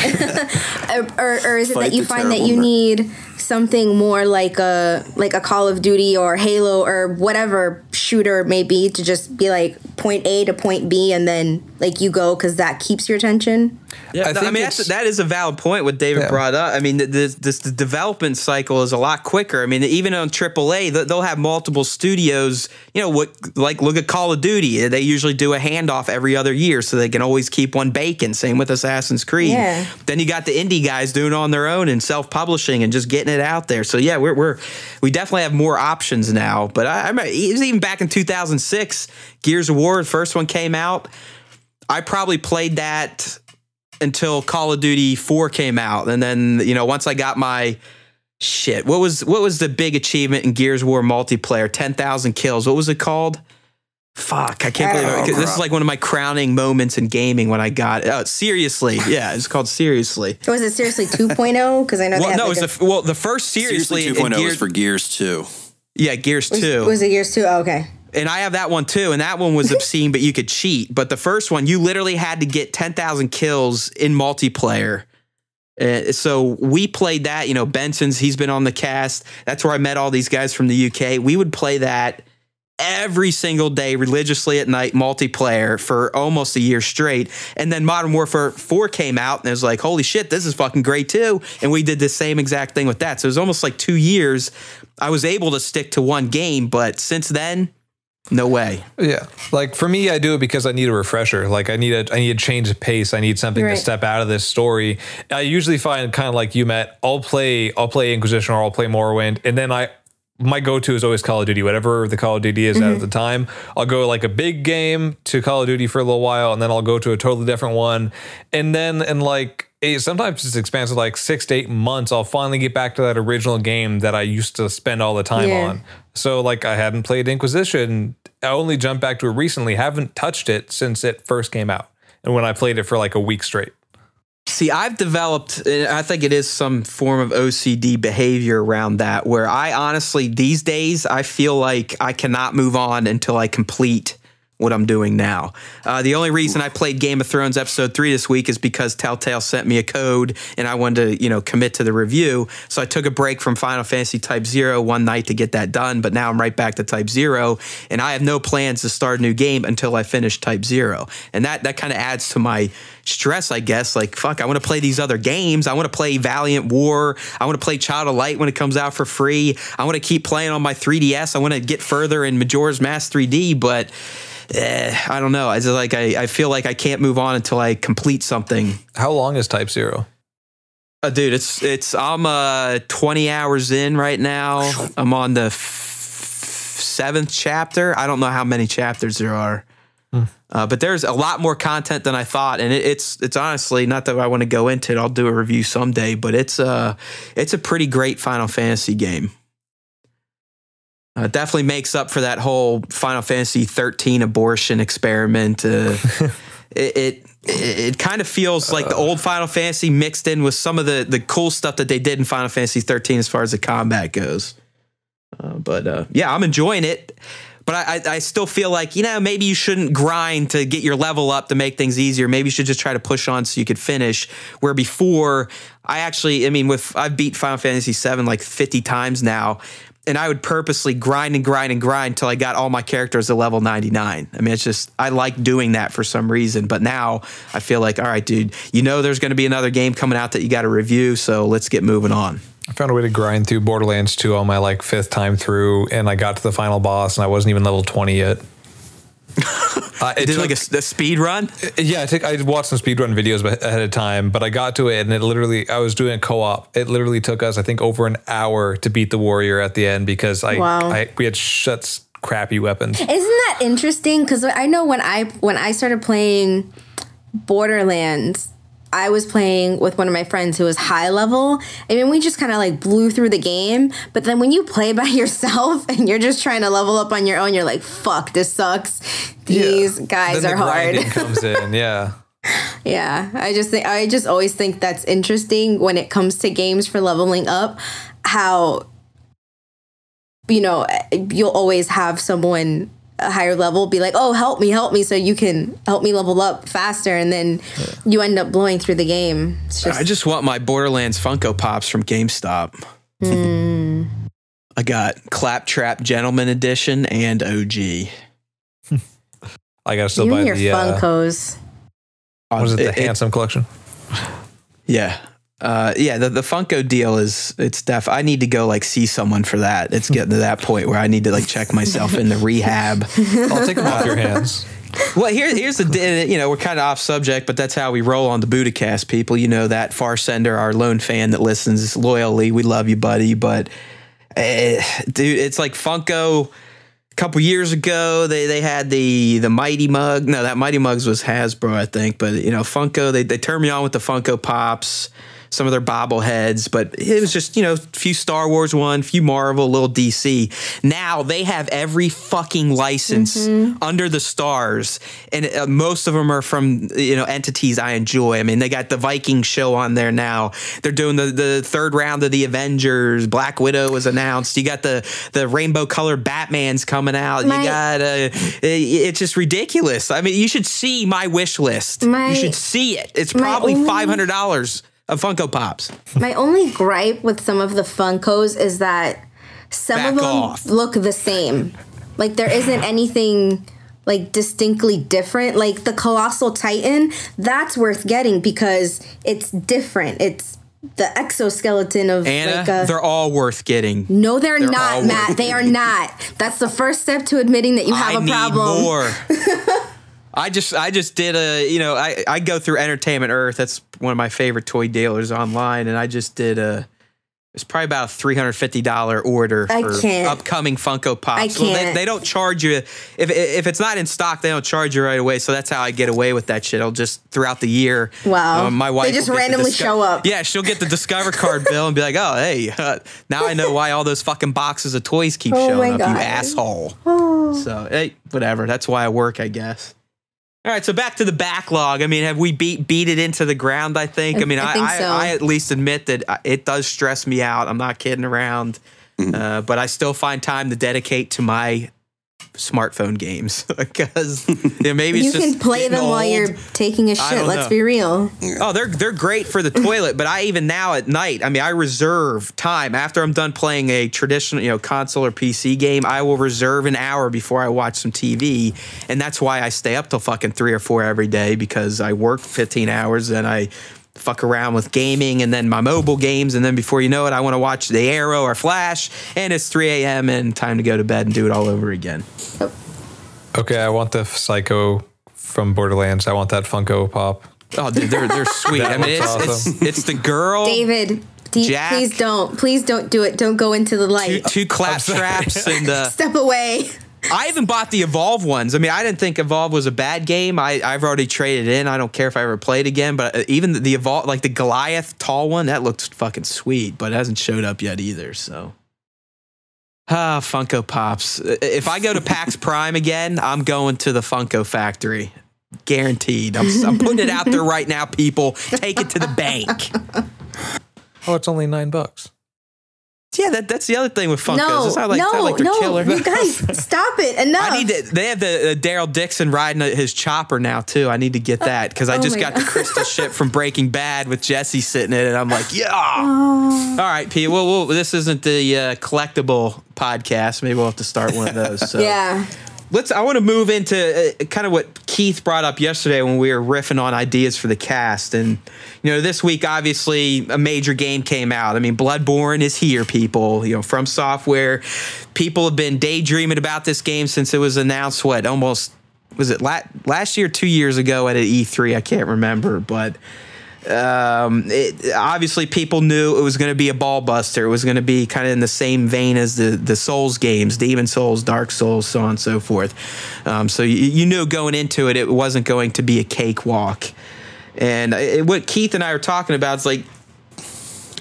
[SPEAKER 3] or is it that you find that you need something more like a Call of Duty or Halo or whatever shooter may be to just be like point A to point B and then like you go because that keeps your attention?
[SPEAKER 1] Yeah, I mean that is a valid point what David brought up. I mean the development cycle is a lot quicker. I mean even on AAA they'll have multiple studios. You know look at Call of Duty. They usually do a handoff every other year so they can always keep one baking. Same with Assassin's Creed. Yeah. Then you got the indie guys doing it on their own and self-publishing and just getting it out there. So yeah, we definitely have more options now. But I remember it was even back in 2006, Gears of War, the first one came out. I probably played that until Call of Duty 4 came out. And then, you know, once I got my shit, what was the big achievement in Gears of War multiplayer? 10,000 kills. What was it called? Fuck, I can't believe it. This is like one of my crowning moments in gaming when I got it. Seriously. Yeah, it's called Seriously.
[SPEAKER 3] Was it Seriously 2.0? Because I know
[SPEAKER 1] the first Seriously
[SPEAKER 2] 2.0 was for Gears 2.
[SPEAKER 1] Yeah, Gears 2.
[SPEAKER 3] Was it Gears 2? Oh, okay.
[SPEAKER 1] And I have that one too, and that one was obscene, but you could cheat. But the first one, you literally had to get 10,000 kills in multiplayer. So we played that, you know, Benson's, he's been on the cast. That's where I met all these guys from the UK. We would play that every single day religiously at night, multiplayer for almost a year straight. And then Modern Warfare 4 came out and it was like, holy shit, this is fucking great too. And we did the same exact thing with that. So it was almost like 2 years. I was able to stick to one game, but since then, no way.
[SPEAKER 4] Yeah. Like for me, I do it because I need a refresher. Like I need a change of pace. I need something to step out of this story. I usually find kind of like you, Matt, I'll play Inquisition or I'll play Morrowind. And then my go-to is always Call of Duty, whatever the Call of Duty is at the time. I'll go like a big game to Call of Duty for a little while, and then I'll go to a totally different one. And then sometimes it's expansive, like 6 to 8 months, I'll finally get back to that original game that I used to spend all the time on. So like I hadn't played Inquisition. I only jumped back to it recently, haven't touched it since it first came out. And when I played it for like a week straight.
[SPEAKER 1] See, I've developed, I think it is some form of OCD behavior around that, where I honestly, these days, I feel like I cannot move on until I complete what I'm doing now. The only reason I played Game of Thrones episode 3 this week is because Telltale sent me a code and I wanted to, you know, commit to the review. So I took a break from Final Fantasy Type 0 one night to get that done, but now I'm right back to Type 0 and I have no plans to start a new game until I finish Type 0. And that kind of adds to my stress, I guess. Like, fuck, I want to play these other games. I want to play Valiant War. I want to play Child of Light when it comes out for free. I want to keep playing on my 3DS. I want to get further in Majora's Mask 3D, but I don't know. I just like I feel like I can't move on until I complete something.
[SPEAKER 4] How long is Type 0?
[SPEAKER 1] Dude, I'm 20 hours in right now. I'm on the 7th chapter. I don't know how many chapters there are. But there's a lot more content than I thought, and it's honestly, not that I want to go into it. I'll do a review someday, but it's a pretty great Final Fantasy game. Definitely makes up for that whole Final Fantasy 13 abortion experiment. It kind of feels like the old Final Fantasy mixed in with some of the cool stuff that they did in Final Fantasy 13 as far as the combat goes. Yeah, I'm enjoying it. But I still feel like, you know, maybe you shouldn't grind to get your level up to make things easier. Maybe you should just try to push on so you could finish. Where before, I've beat Final Fantasy 7 like 50 times now. And I would purposely grind and grind and grind until I got all my characters to level 99. I mean, it's just, I like doing that for some reason. But now I feel like, all right, dude, you know there's going to be another game coming out that you got to review, so let's get moving on.
[SPEAKER 4] I found a way to grind through Borderlands 2 on my like 5th time through, and I got to the final boss, and I wasn't even level 20 yet.
[SPEAKER 1] It did like a speed run.
[SPEAKER 4] Yeah, I watched some speedrun videos ahead of time, but I got to it and I was doing a co-op. It literally took us, I think, over an hour to beat the warrior at the end because we had such crappy weapons.
[SPEAKER 3] Isn't that interesting? Because I know when I started playing Borderlands, I was playing with one of my friends who was high level. I mean, we just kind of like blew through the game. But then when you play by yourself and you're just trying to level up on your own, you're like, fuck, this sucks. These guys are hard.
[SPEAKER 4] Comes in, yeah.
[SPEAKER 3] Yeah, I just always think that's interesting when it comes to games for leveling up, how, you know, you'll always have someone a higher level be like, oh, help me, so you can help me level up faster, and then you end up blowing through the game.
[SPEAKER 1] I just want my Borderlands Funko Pops from GameStop. I got Claptrap Gentleman Edition and OG.
[SPEAKER 4] I gotta still
[SPEAKER 3] you
[SPEAKER 4] buy
[SPEAKER 3] and your
[SPEAKER 4] the
[SPEAKER 3] Funkos.
[SPEAKER 4] Was it the Handsome collection?
[SPEAKER 1] Yeah. The Funko deal I need to go like see someone for that. It's getting to that point where I need to like check myself in the rehab.
[SPEAKER 4] I'll take them off your hands.
[SPEAKER 1] Well, here's the, you know, we're kind of off subject, but that's how we roll on the Budacast, people. You know that Farsender, our lone fan that listens loyally. We love you, buddy. But dude, it's like Funko. A couple years ago, they had the Mighty Mug. No, that Mighty Mugs was Hasbro, I think. But, you know, Funko, they turned me on with the Funko Pops, some of their bobbleheads, but it was just, you know, a few Star Wars one, a few Marvel, a little DC. Now they have every fucking license under the stars, and most of them are from, you know, entities I enjoy. I mean, they got the Viking show on there now. They're doing the third round of the Avengers. Black Widow was announced. You got the rainbow colored Batman's coming out. You got it's just ridiculous. I mean, you should see my wish list. You should see it. It's probably $500. Of Funko Pops.
[SPEAKER 3] My only gripe with some of the Funkos is that some of them look the same. Like there isn't anything like distinctly different. Like the Colossal Titan, that's worth getting because it's different. It's the exoskeleton of
[SPEAKER 1] Anna, they're all worth getting.
[SPEAKER 3] No, they're not, Matt. They are not. That's the first step to admitting that you have a problem.
[SPEAKER 1] I need more. I just did I go through Entertainment Earth. That's one of my favorite toy dealers online. And I just did it's probably about a $350 order for upcoming Funko Pops.
[SPEAKER 3] I can't.
[SPEAKER 1] Well, they don't charge you. If it's not in stock, they don't charge you right away. So that's how I get away with that shit. I'll just, throughout the year.
[SPEAKER 3] Wow.
[SPEAKER 1] My wife
[SPEAKER 3] they just randomly show up.
[SPEAKER 1] Yeah, she'll get the Discover card bill and be like, oh, hey, now I know why all those fucking boxes of toys keep showing up, you asshole. So, hey, whatever. That's why I work, I guess. All right, so back to the backlog. I mean, have we beat it into the ground, I think? I mean, I think so. I at least admit that it does stress me out. I'm not kidding around. But I still find time to dedicate to my smartphone games because maybe
[SPEAKER 3] you can play them while you're taking a shit. Let's be real.
[SPEAKER 1] Oh, they're great for the toilet, but I even now at night, I mean, I reserve time after I'm done playing a traditional, console or PC game. I will reserve an hour before I watch some TV, and that's why I stay up till fucking 3 or 4 every day because I work 15 hours and I fuck around with gaming and then my mobile games, and then before you know it, I want to watch The Arrow or Flash, and it's 3 a.m. and time to go to bed and do it all over again.
[SPEAKER 4] Okay, I want the Psycho from Borderlands. I want that Funko Pop.
[SPEAKER 1] Oh, dude, they're sweet. I mean, it's the girl.
[SPEAKER 3] David,
[SPEAKER 1] Jack,
[SPEAKER 3] please don't do it. Don't go into the light.
[SPEAKER 1] Two claptraps and
[SPEAKER 3] step away.
[SPEAKER 1] I even bought the Evolve ones. I mean, I didn't think Evolve was a bad game. I've already traded in. I don't care if I ever play it again. But even the Evolve, like the Goliath tall one, that looks fucking sweet. But it hasn't showed up yet either. So, Funko Pops. If I go to PAX Prime again, I'm going to the Funko Factory. Guaranteed. I'm putting it out there right now, people. Take it to the bank.
[SPEAKER 4] Oh, it's only $9.
[SPEAKER 1] Yeah, that's the other thing with Funkos. It's not like they're killer.
[SPEAKER 3] You guys, stop it. Enough.
[SPEAKER 1] They have the Daryl Dixon riding his chopper now, too. I need to get that because I just got the crystal ship from Breaking Bad with Jesse sitting in it. I'm like, yeah. All right, P. Well, this isn't the collectible podcast. Maybe we'll have to start one of those. So.
[SPEAKER 3] Yeah.
[SPEAKER 1] I want to move into kind of what Keith brought up yesterday when we were riffing on ideas for the cast. And, this week, obviously, a major game came out. I mean, Bloodborne is here, people. From Software. People have been daydreaming about this game since it was announced, almost was it last year, 2 years ago at an E3? I can't remember, but obviously people knew it was going to be a ball buster. It was going to be kind of in the same vein as the Souls games, Demon Souls, Dark Souls, so on and so forth. So you knew going into it, it wasn't going to be a cakewalk. And what Keith and I are talking about is like,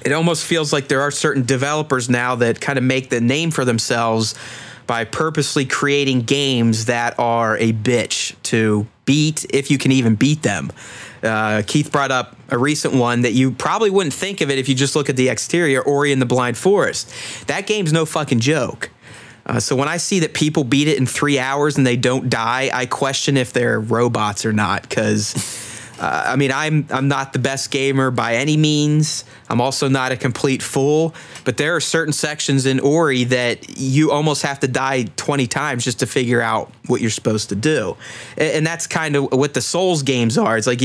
[SPEAKER 1] it almost feels like there are certain developers now that kind of make the name for themselves by purposely creating games that are a bitch to beat, if you can even beat them. Keith brought up a recent one that you probably wouldn't think of it if you just look at the exterior, Ori and the Blind Forest. That game's no fucking joke. So when I see that people beat it in 3 hours and they don't die, I question if they're robots or not, because I mean, I'm not the best gamer by any means. I'm also not a complete fool, but there are certain sections in Ori that you almost have to die 20 times just to figure out what you're supposed to do. And that's kind of what the Souls games are. It's like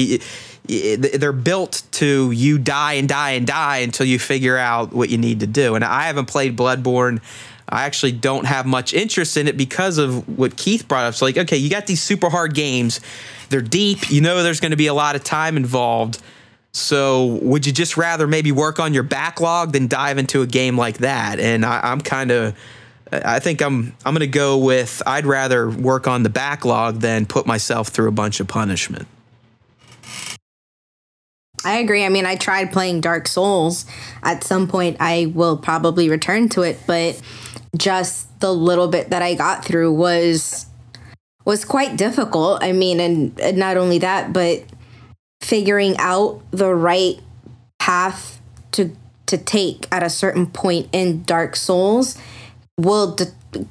[SPEAKER 1] they're built to you die and die and die until you figure out what you need to do. And I haven't played Bloodborne. I actually don't have much interest in it because of what Keith brought up. It's like, okay, you got these super hard games. They're deep. You know there's going to be a lot of time involved. So would you just rather maybe work on your backlog than dive into a game like that? And I think I'm going to go with I'd rather work on the backlog than put myself through a bunch of punishment.
[SPEAKER 3] I agree. I mean, I tried playing Dark Souls. At some point, I will probably return to it, but just the little bit that I got through was quite difficult. I mean, and not only that, but figuring out the right path to take at a certain point in Dark Souls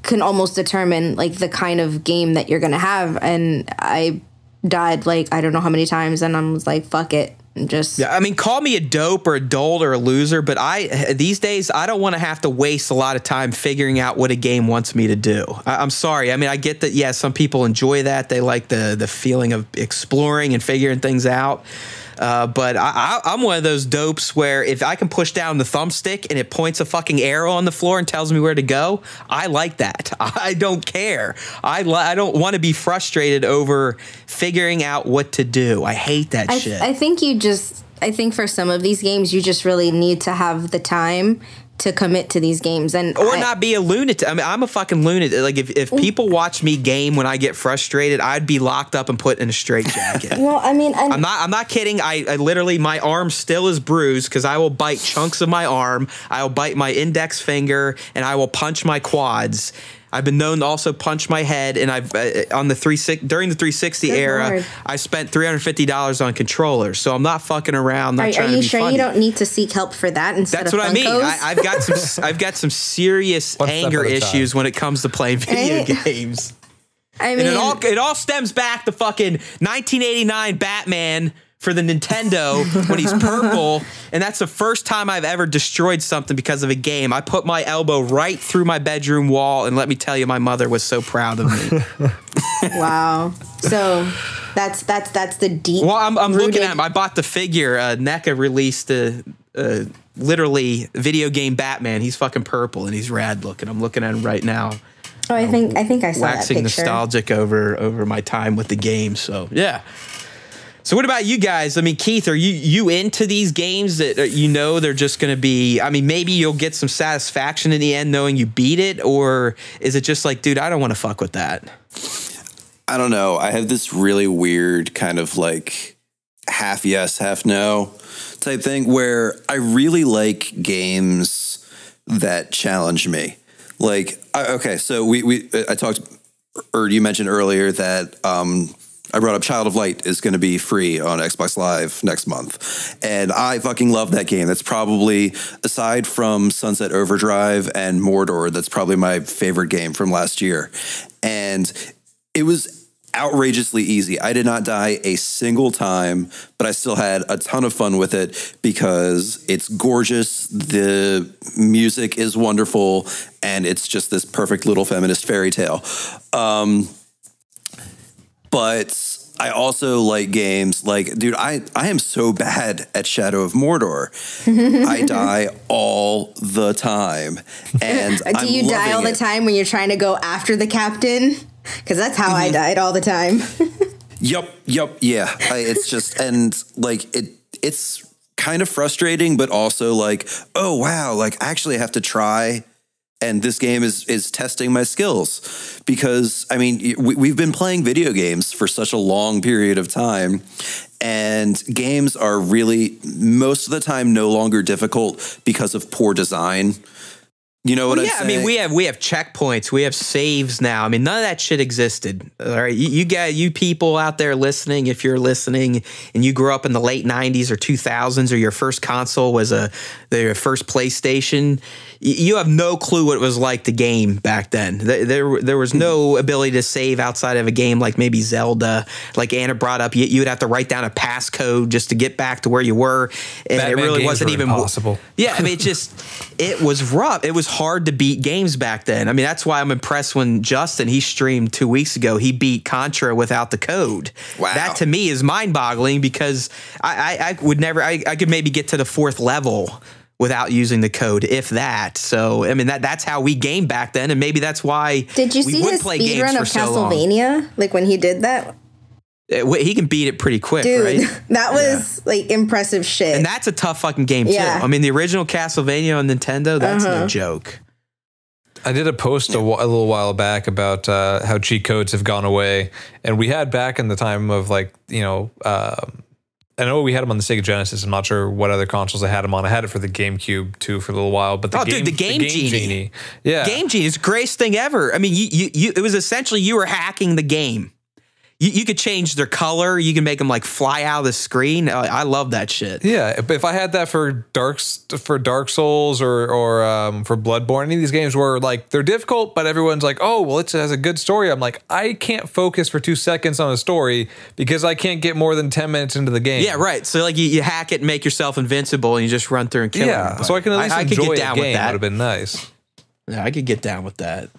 [SPEAKER 3] can almost determine like the kind of game that you're going to have. And I died like, I don't know how many times, and I was like, fuck it. Yeah,
[SPEAKER 1] I mean, call me a dope or a dolt or a loser, but these days I don't want to have to waste a lot of time figuring out what a game wants me to do. I'm sorry. I mean, I get that. Yeah, some people enjoy that. They like the feeling of exploring and figuring things out. But I'm one of those dopes where if I can push down the thumbstick and it points a fucking arrow on the floor and tells me where to go, I like that. I don't care. I don't want to be frustrated over figuring out what to do. I hate that shit.
[SPEAKER 3] I think for some of these games, you just really need to have the time to commit to these games or
[SPEAKER 1] not be a lunatic. I mean, I'm a fucking lunatic. Like if people watch me game when I get frustrated, I'd be locked up and put in a straitjacket.
[SPEAKER 3] Well, I mean,
[SPEAKER 1] I'm not kidding. I literally, my arm still is bruised because I will bite chunks of my arm. I will bite my index finger and I will punch my quads. I've been known to also punch my head, and I've during the 360 Good era, Lord. I spent $350 on controllers. So I'm not fucking around. Not trying to be
[SPEAKER 3] sure
[SPEAKER 1] funny.
[SPEAKER 3] You don't need to seek help for that instead
[SPEAKER 1] That's
[SPEAKER 3] of
[SPEAKER 1] what
[SPEAKER 3] Funkos?
[SPEAKER 1] I mean. I've got some serious anger issues when it comes to playing video games. I mean, and it all stems back to fucking 1989 Batman for the Nintendo when he's purple, and that's the first time I've ever destroyed something because of a game. I put my elbow right through my bedroom wall, and let me tell you, my mother was so proud of me.
[SPEAKER 3] Wow. So that's the deep.
[SPEAKER 1] Well, I'm looking at him. I bought the figure. NECA released literally video game Batman. He's fucking purple and he's rad looking. I'm looking at him right now.
[SPEAKER 3] Oh, I think I saw that picture.
[SPEAKER 1] Waxing nostalgic over my time with the game. So yeah. So what about you guys? I mean, Keith, are you into these games that you know they're just going to be, I mean, maybe you'll get some satisfaction in the end knowing you beat it, or is it just like, dude, I don't want to fuck with that?
[SPEAKER 2] I don't know. I have this really weird kind of like half yes, half no type thing where I really like games that challenge me. Like, okay, so I talked, or you mentioned earlier that, I brought up Child of Light is going to be free on Xbox Live next month. And I fucking love that game. That's probably, aside from Sunset Overdrive and Mordor, that's probably my favorite game from last year. And it was outrageously easy. I did not die a single time, but I still had a ton of fun with it because it's gorgeous. The music is wonderful. And it's just this perfect little feminist fairy tale. But I also like games like, dude, I am so bad at Shadow of Mordor. I die all the time. And
[SPEAKER 3] do you die all the time when you're trying to go after the captain? Because that's how I died all the time.
[SPEAKER 2] Yep. Yeah. It's just, and like, it's kind of frustrating, but also like, oh, wow. Like, I actually have to try. And this game is testing my skills because, I mean, we've been playing video games for such a long period of time, and games are really most of the time no longer difficult because of poor design. You know what I'm saying?
[SPEAKER 1] I mean, we have checkpoints, we have saves now. I mean, none of that shit existed. All right, you people out there listening, if you're listening and you grew up in the late '90s or 2000s, or your first console was your first PlayStation, you have no clue what it was like to game back then. There was no ability to save outside of a game like maybe Zelda. Like Anna brought up, you would have to write down a passcode just to get back to where you were, and
[SPEAKER 4] Batman
[SPEAKER 1] it really wasn't even
[SPEAKER 4] possible.
[SPEAKER 1] Yeah, I mean, it was rough. It was hard to beat games back then. I mean, that's why I'm impressed when Justin, he streamed 2 weeks ago, he beat Contra without the code.
[SPEAKER 2] Wow.
[SPEAKER 1] That to me is mind-boggling because I would never, I could maybe get to the 4th level without using the code, if that. So, I mean, that's how we gamed back then, and maybe that's why
[SPEAKER 3] Did you see his speedrun of Castlevania? Like when he did that?
[SPEAKER 1] He can beat it pretty quick,
[SPEAKER 3] Dude,
[SPEAKER 1] right?
[SPEAKER 3] That was like impressive shit.
[SPEAKER 1] And that's a tough fucking game too.
[SPEAKER 3] Yeah.
[SPEAKER 1] I mean, the original Castlevania on Nintendo, that's no joke.
[SPEAKER 4] I did a post a little while back about how cheat codes have gone away, and we had back in the time of like, you know, I know we had them on the Sega Genesis. I'm not sure what other consoles I had them on. I had it for the GameCube too for a little while. But the Game Genie, yeah,
[SPEAKER 1] Game Genie is the greatest thing ever. I mean, it was essentially you were hacking the game. You could change their color. You can make them like fly out of the screen. I love that shit.
[SPEAKER 4] Yeah, if I had that for Dark Souls or for Bloodborne, any of these games where like they're difficult, but everyone's like, oh, well, it has a good story. I'm like, I can't focus for 2 seconds on a story because I can't get more than 10 minutes into the game.
[SPEAKER 1] Yeah, right. So like you hack it and make yourself invincible, and you just run through and kill.
[SPEAKER 4] Yeah, so I can at least enjoy
[SPEAKER 1] get down
[SPEAKER 4] the game.
[SPEAKER 1] with that.
[SPEAKER 4] Would have been nice.
[SPEAKER 1] Yeah, I could get down with that.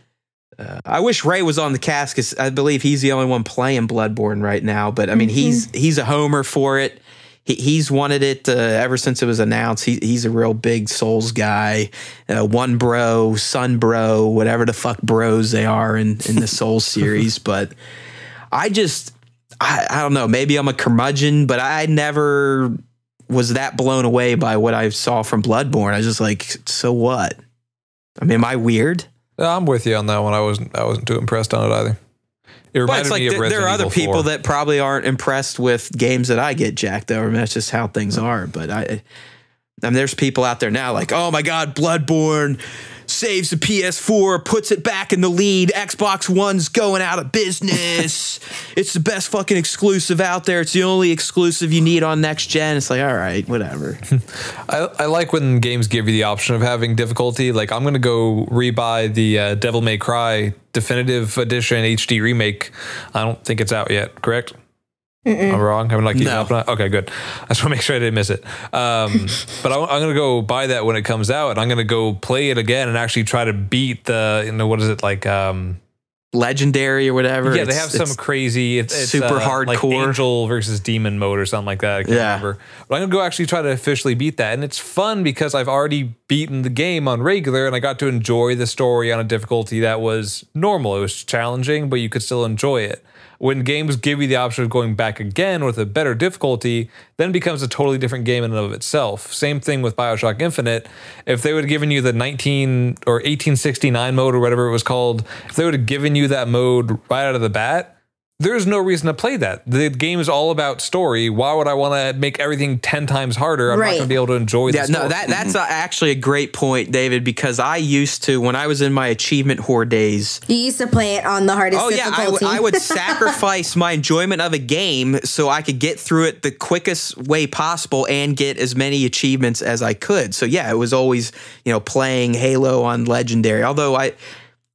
[SPEAKER 1] I wish Ray was on the cast because I believe he's the only one playing Bloodborne right now. But I mean, he's a homer for it. He's wanted it ever since it was announced. He's a real big Souls guy. One bro, son bro, whatever the fuck bros they are in the Souls series. But I don't know. Maybe I'm a curmudgeon, but I never was that blown away by what I saw from Bloodborne. I was just like, so what? I mean, am I weird?
[SPEAKER 4] I'm with you on that one. I wasn't too impressed on it either. It reminded me of Resident Evil 4.
[SPEAKER 1] There are other people that probably aren't impressed with games that I get jacked over. I mean, that's just how things are. But I mean, there's people out there now like, oh my God, Bloodborne saves the PS4, puts it back in the lead. Xbox One's going out of business. It's the best fucking exclusive out there. It's the only exclusive you need on next gen. It's like, all right, whatever.
[SPEAKER 4] I like when games give you the option of having difficulty. Like, I'm going to go rebuy the Devil May Cry Definitive Edition HD remake. I don't think it's out yet, correct? I'm wrong. I haven't okay, good. I just want to make sure I didn't miss it. But I'm going to go buy that when it comes out, and I'm going to go play it again and actually try to beat the, you know, what is it like?
[SPEAKER 1] Legendary or whatever.
[SPEAKER 4] Yeah, they have some crazy, it's
[SPEAKER 1] super hardcore,
[SPEAKER 4] like Angel versus Demon mode or something like that. I can't remember. But I'm going to go actually try to officially beat that. And it's fun because I've already beaten the game on regular, and I got to enjoy the story on a difficulty that was normal. It was challenging, but you could still enjoy it. When games give you the option of going back again with a better difficulty, then it becomes a totally different game in and of itself. Same thing with BioShock Infinite. If they would have given you the 1869 mode or whatever it was called, if they would have given you that mode right out of the bat, there's no reason to play that. The game is all about story. Why would I want to make everything 10 times harder? I'm not going to be able to enjoy the story.
[SPEAKER 1] No, that's actually a great point, David, because I used to, when I was in my achievement whore days.
[SPEAKER 3] You used to play it on the hardest difficulty.
[SPEAKER 1] I would sacrifice my enjoyment of a game so I could get through it the quickest way possible and get as many achievements as I could. So yeah, it was always, you know, playing Halo on Legendary, although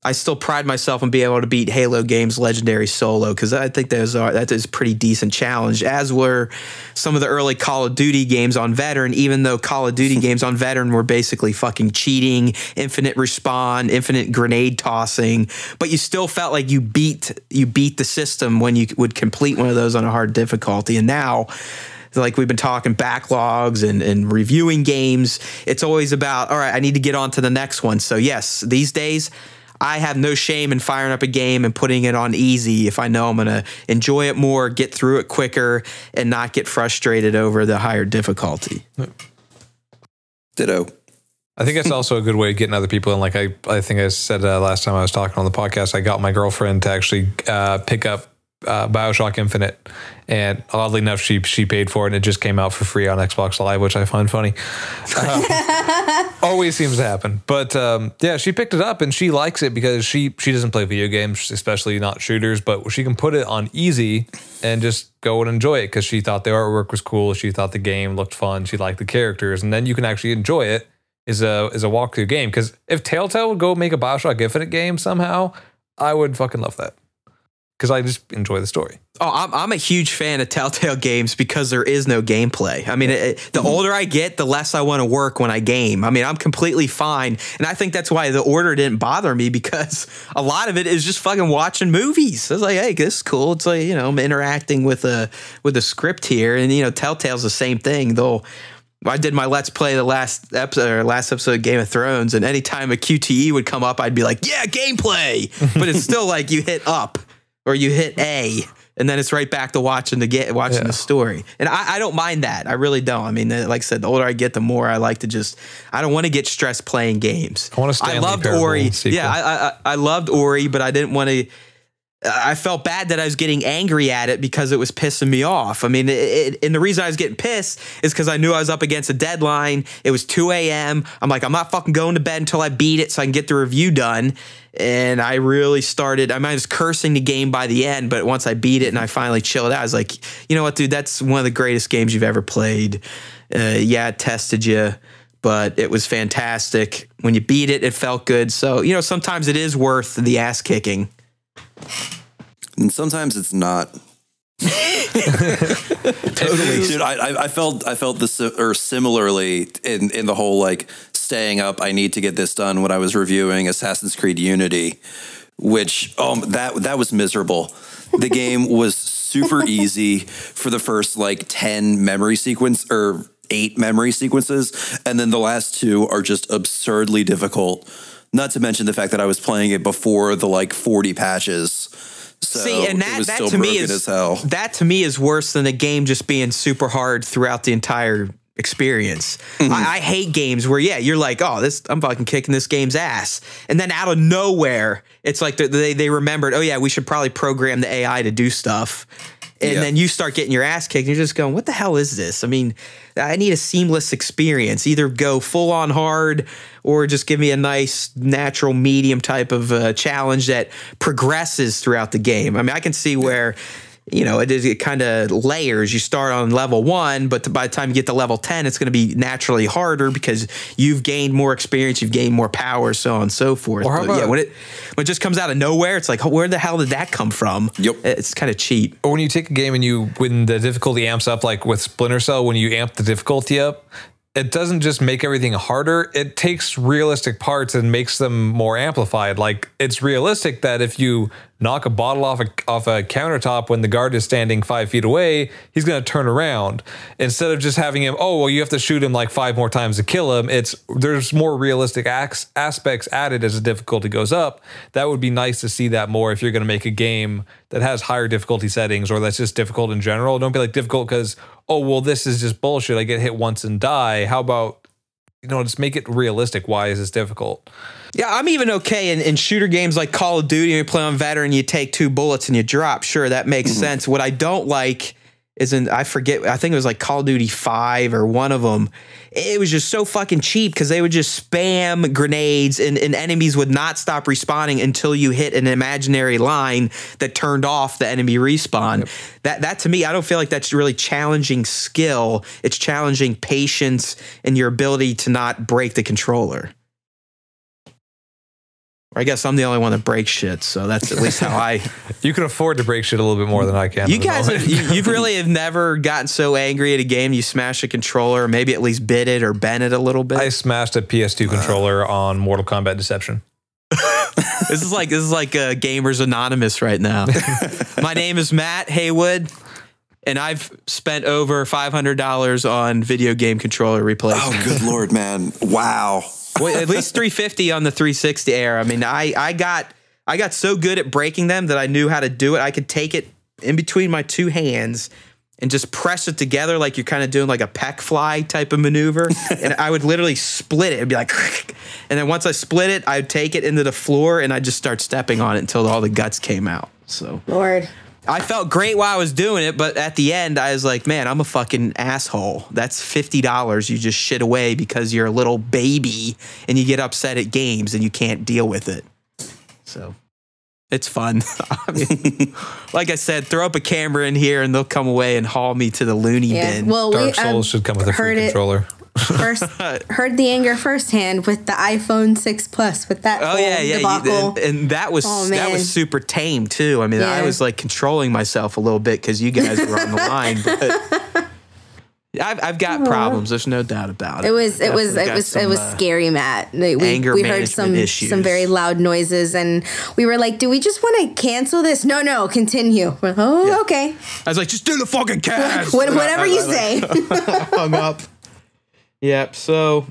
[SPEAKER 1] I still pride myself on being able to beat Halo games Legendary solo because I think that is a pretty decent challenge, as were some of the early Call of Duty games on Veteran, even though Call of Duty games on Veteran were basically fucking cheating, infinite respawn, infinite grenade tossing, but you still felt like you beat the system when you would complete one of those on a hard difficulty. And now, like we've been talking backlogs and reviewing games, it's always about, all right, I need to get on to the next one. So yes, these days, I have no shame in firing up a game and putting it on easy if I know I'm going to enjoy it more, get through it quicker, and not get frustrated over the higher difficulty.
[SPEAKER 2] Ditto.
[SPEAKER 4] I think that's also a good way of getting other people in. Like I think I said last time I was talking on the podcast, I got my girlfriend to actually pick up BioShock Infinite, and oddly enough, she paid for it, and it just came out for free on Xbox Live, which I find funny. Always seems to happen, but yeah, she picked it up and she likes it because she doesn't play video games, especially not shooters, but she can put it on easy and just go and enjoy it because she thought the artwork was cool, she thought the game looked fun, she liked the characters, and then you can actually enjoy it as a walkthrough game. Because if Telltale would go make a BioShock Infinite game somehow, I would fucking love that. Because I just enjoy the story.
[SPEAKER 1] Oh, I'm a huge fan of Telltale games because there is no gameplay. I mean, the older I get, the less I want to work when I game. I mean, I'm completely fine. And I think that's why the order didn't bother me, because a lot of it is just fucking watching movies. I was like, hey, this is cool. It's like, you know, I'm interacting with a script here. And, you know, Telltale's the same thing, though. I did my Let's Play the last episode of Game of Thrones, and anytime a QTE would come up, I'd be like, yeah, gameplay. But it's still like you hit up or you hit A, and then it's right back to watching the story. And I don't mind that. I really don't. I mean, like I said, the older I get, the more I like to I don't want to get stressed playing games.
[SPEAKER 4] I
[SPEAKER 1] loved Ori. Yeah, I loved Ori, but I didn't want to. I felt bad that I was getting angry at it because it was pissing me off. I mean, and the reason I was getting pissed is because I knew I was up against a deadline. It was 2 a.m. I'm like, I'm not fucking going to bed until I beat it so I can get the review done. And I really started, I was cursing the game by the end, but once I beat it and I finally chilled out, I was like, you know what, dude, that's one of the greatest games you've ever played. Yeah, it tested you, but it was fantastic. When you beat it, it felt good. So, you know, sometimes it is worth the ass kicking.
[SPEAKER 2] And sometimes it's not.
[SPEAKER 1] Totally,
[SPEAKER 2] dude. I felt this or similarly in the whole like staying up. I need to get this done when I was reviewing Assassin's Creed Unity, which that was miserable. The game was super easy for the first like 10 memory sequence or 8 memory sequences, and then the last 2 are just absurdly difficult. Not to mention the fact that I was playing it before the like 40 patches. So
[SPEAKER 1] see, and that to me is that to me is worse than the game just being super hard throughout the entire experience. Mm-hmm. I hate games where you're like, oh, I'm fucking kicking this game's ass, and then out of nowhere, it's like they remembered, oh yeah, we should probably program the AI to do stuff. And then you start getting your ass kicked and you're just going, what the hell is this? I mean, I need a seamless experience. Either go full on hard or just give me a nice natural medium type of challenge that progresses throughout the game. I mean, I can see where, you know, it kind of layers. You start on level 1, but by the time you get to level 10, it's going to be naturally harder because you've gained more experience, you've gained more power, so on and so forth.
[SPEAKER 4] Or
[SPEAKER 1] but when it just comes out of nowhere, it's like, where the hell did that come from?
[SPEAKER 2] Yep.
[SPEAKER 1] It's kind of cheap.
[SPEAKER 4] Or when you take a game and when the difficulty amps up, like with Splinter Cell, when you amp the difficulty up, it doesn't just make everything harder. It takes realistic parts and makes them more amplified. Like, it's realistic that if you knock a bottle off a countertop when the guard is standing 5 feet away, he's going to turn around. Instead of just having him, oh, well, you have to shoot him like 5 more times to kill him. There's more realistic aspects added as the difficulty goes up. That would be nice to see that more if you're going to make a game that has higher difficulty settings or that's just difficult in general. Don't be like difficult because, oh, well, this is just bullshit. I get hit once and die. How about, you know, just make it realistic. Why is this difficult?
[SPEAKER 1] Yeah, I'm even okay in shooter games like Call of Duty. You play on veteran, you take 2 bullets and you drop. Sure, that makes sense. What I don't like is I think it was like Call of Duty 5 or one of them. It was just so fucking cheap because they would just spam grenades and enemies would not stop respawning until you hit an imaginary line that turned off the enemy respawn. Yep. That to me, I don't feel like that's really challenging skill. It's challenging patience and your ability to not break the controller. I guess I'm the only one that breaks shit, so that's at least how I...
[SPEAKER 4] You can afford to break shit a little bit more than I can.
[SPEAKER 1] You guys, you've really have never gotten so angry at a game you smash a controller, or maybe at least bit it or bent it a little bit?
[SPEAKER 4] I smashed a PS2 controller on Mortal Kombat Deception.
[SPEAKER 1] This is like Gamers Anonymous right now. My name is Matt Haywood, and I've spent over $500 on video game controller replacement.
[SPEAKER 2] Oh, good Lord, man. Wow.
[SPEAKER 1] Well, at least 350 on the 360 era. I mean, I got so good at breaking them that I knew how to do it. I could take it in between my two hands and just press it together like you're kind of doing like a peck fly type of maneuver. And I would literally split it. It'd be like, and then once I split it, I'd take it into the floor and I'd just start stepping on it until all the guts came out. So
[SPEAKER 3] Lord.
[SPEAKER 1] I felt great while I was doing it, but at the end, I was like, man, I'm a fucking asshole. That's $50 you just shit away because you're a little baby and you get upset at games and you can't deal with it. So it's fun. I mean, like I said, throw up a camera in here and they'll come away and haul me to the loony bin.
[SPEAKER 3] Well,
[SPEAKER 4] Dark Souls should come with a free controller.
[SPEAKER 3] Heard the anger firsthand with the iPhone 6 Plus with that debacle.
[SPEAKER 1] And that was super tame too. I mean, I was like controlling myself a little bit because you guys were on the line, but I've got problems. There's no doubt about it.
[SPEAKER 3] It was scary, Matt. We heard some very loud noises, and we were like, "Do we just want to cancel this?" No, continue. We're like, okay.
[SPEAKER 1] I was like, "Just do the fucking cast."
[SPEAKER 3] Whatever you say.
[SPEAKER 1] Hung up. Yep. So,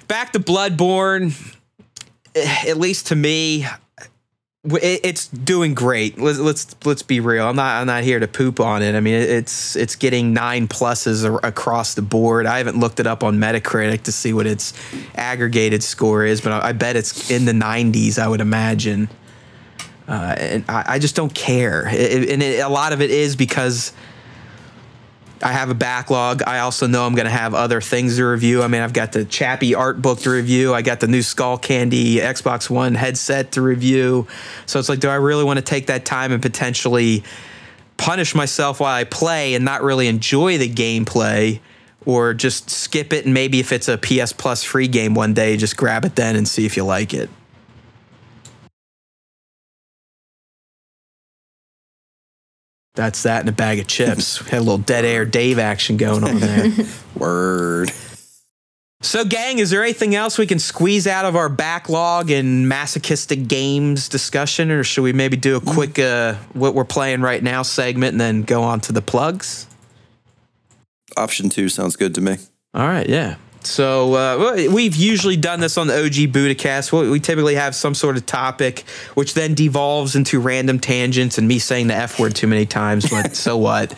[SPEAKER 1] back to Bloodborne. At least to me, it's doing great. Let's be real. I'm not here to poop on it. I mean, it's getting 9+ across the board. I haven't looked it up on Metacritic to see what its aggregated score is, but I bet it's in the 90s. I would imagine. And I just don't care. A lot of it is because I have a backlog. I also know I'm going to have other things to review. I mean, I've got the Chappie art book to review. I got the new Skull Candy Xbox One headset to review. So it's like, do I really want to take that time and potentially punish myself while I play and not really enjoy the gameplay, or just skip it and maybe if it's a PS Plus free game one day, just grab it then and see if you like it? That's that in a bag of chips. Had a little Dead Air Dave action going on there.
[SPEAKER 2] Word.
[SPEAKER 1] So, gang, is there anything else we can squeeze out of our backlog and masochistic games discussion, or should we maybe do a quick what we're playing right now segment and then go on to the plugs?
[SPEAKER 2] Option 2 sounds good to me.
[SPEAKER 1] All right, yeah. So we've usually done this on the OG Budacast. We typically have some sort of topic, which then devolves into random tangents and me saying the F word too many times, but so what?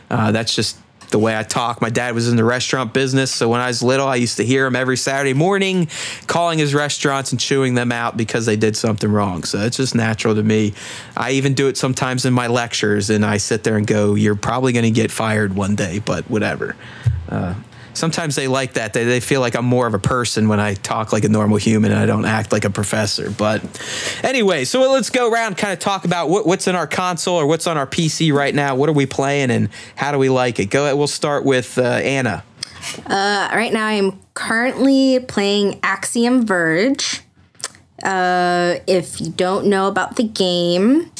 [SPEAKER 1] That's just the way I talk. My dad was in the restaurant business, so when I was little, I used to hear him every Saturday morning calling his restaurants and chewing them out because they did something wrong. So it's just natural to me. I even do it sometimes in my lectures, and I sit there and go, you're probably going to get fired one day, but whatever. Sometimes they like that. They feel like I'm more of a person when I talk like a normal human and I don't act like a professor. But anyway, so let's go around and kind of talk about what's in our console or what's on our PC right now. What are we playing and how do we like it? Go ahead. We'll start with Anna.
[SPEAKER 3] Right now I'm currently playing Axiom Verge. If you don't know about the game,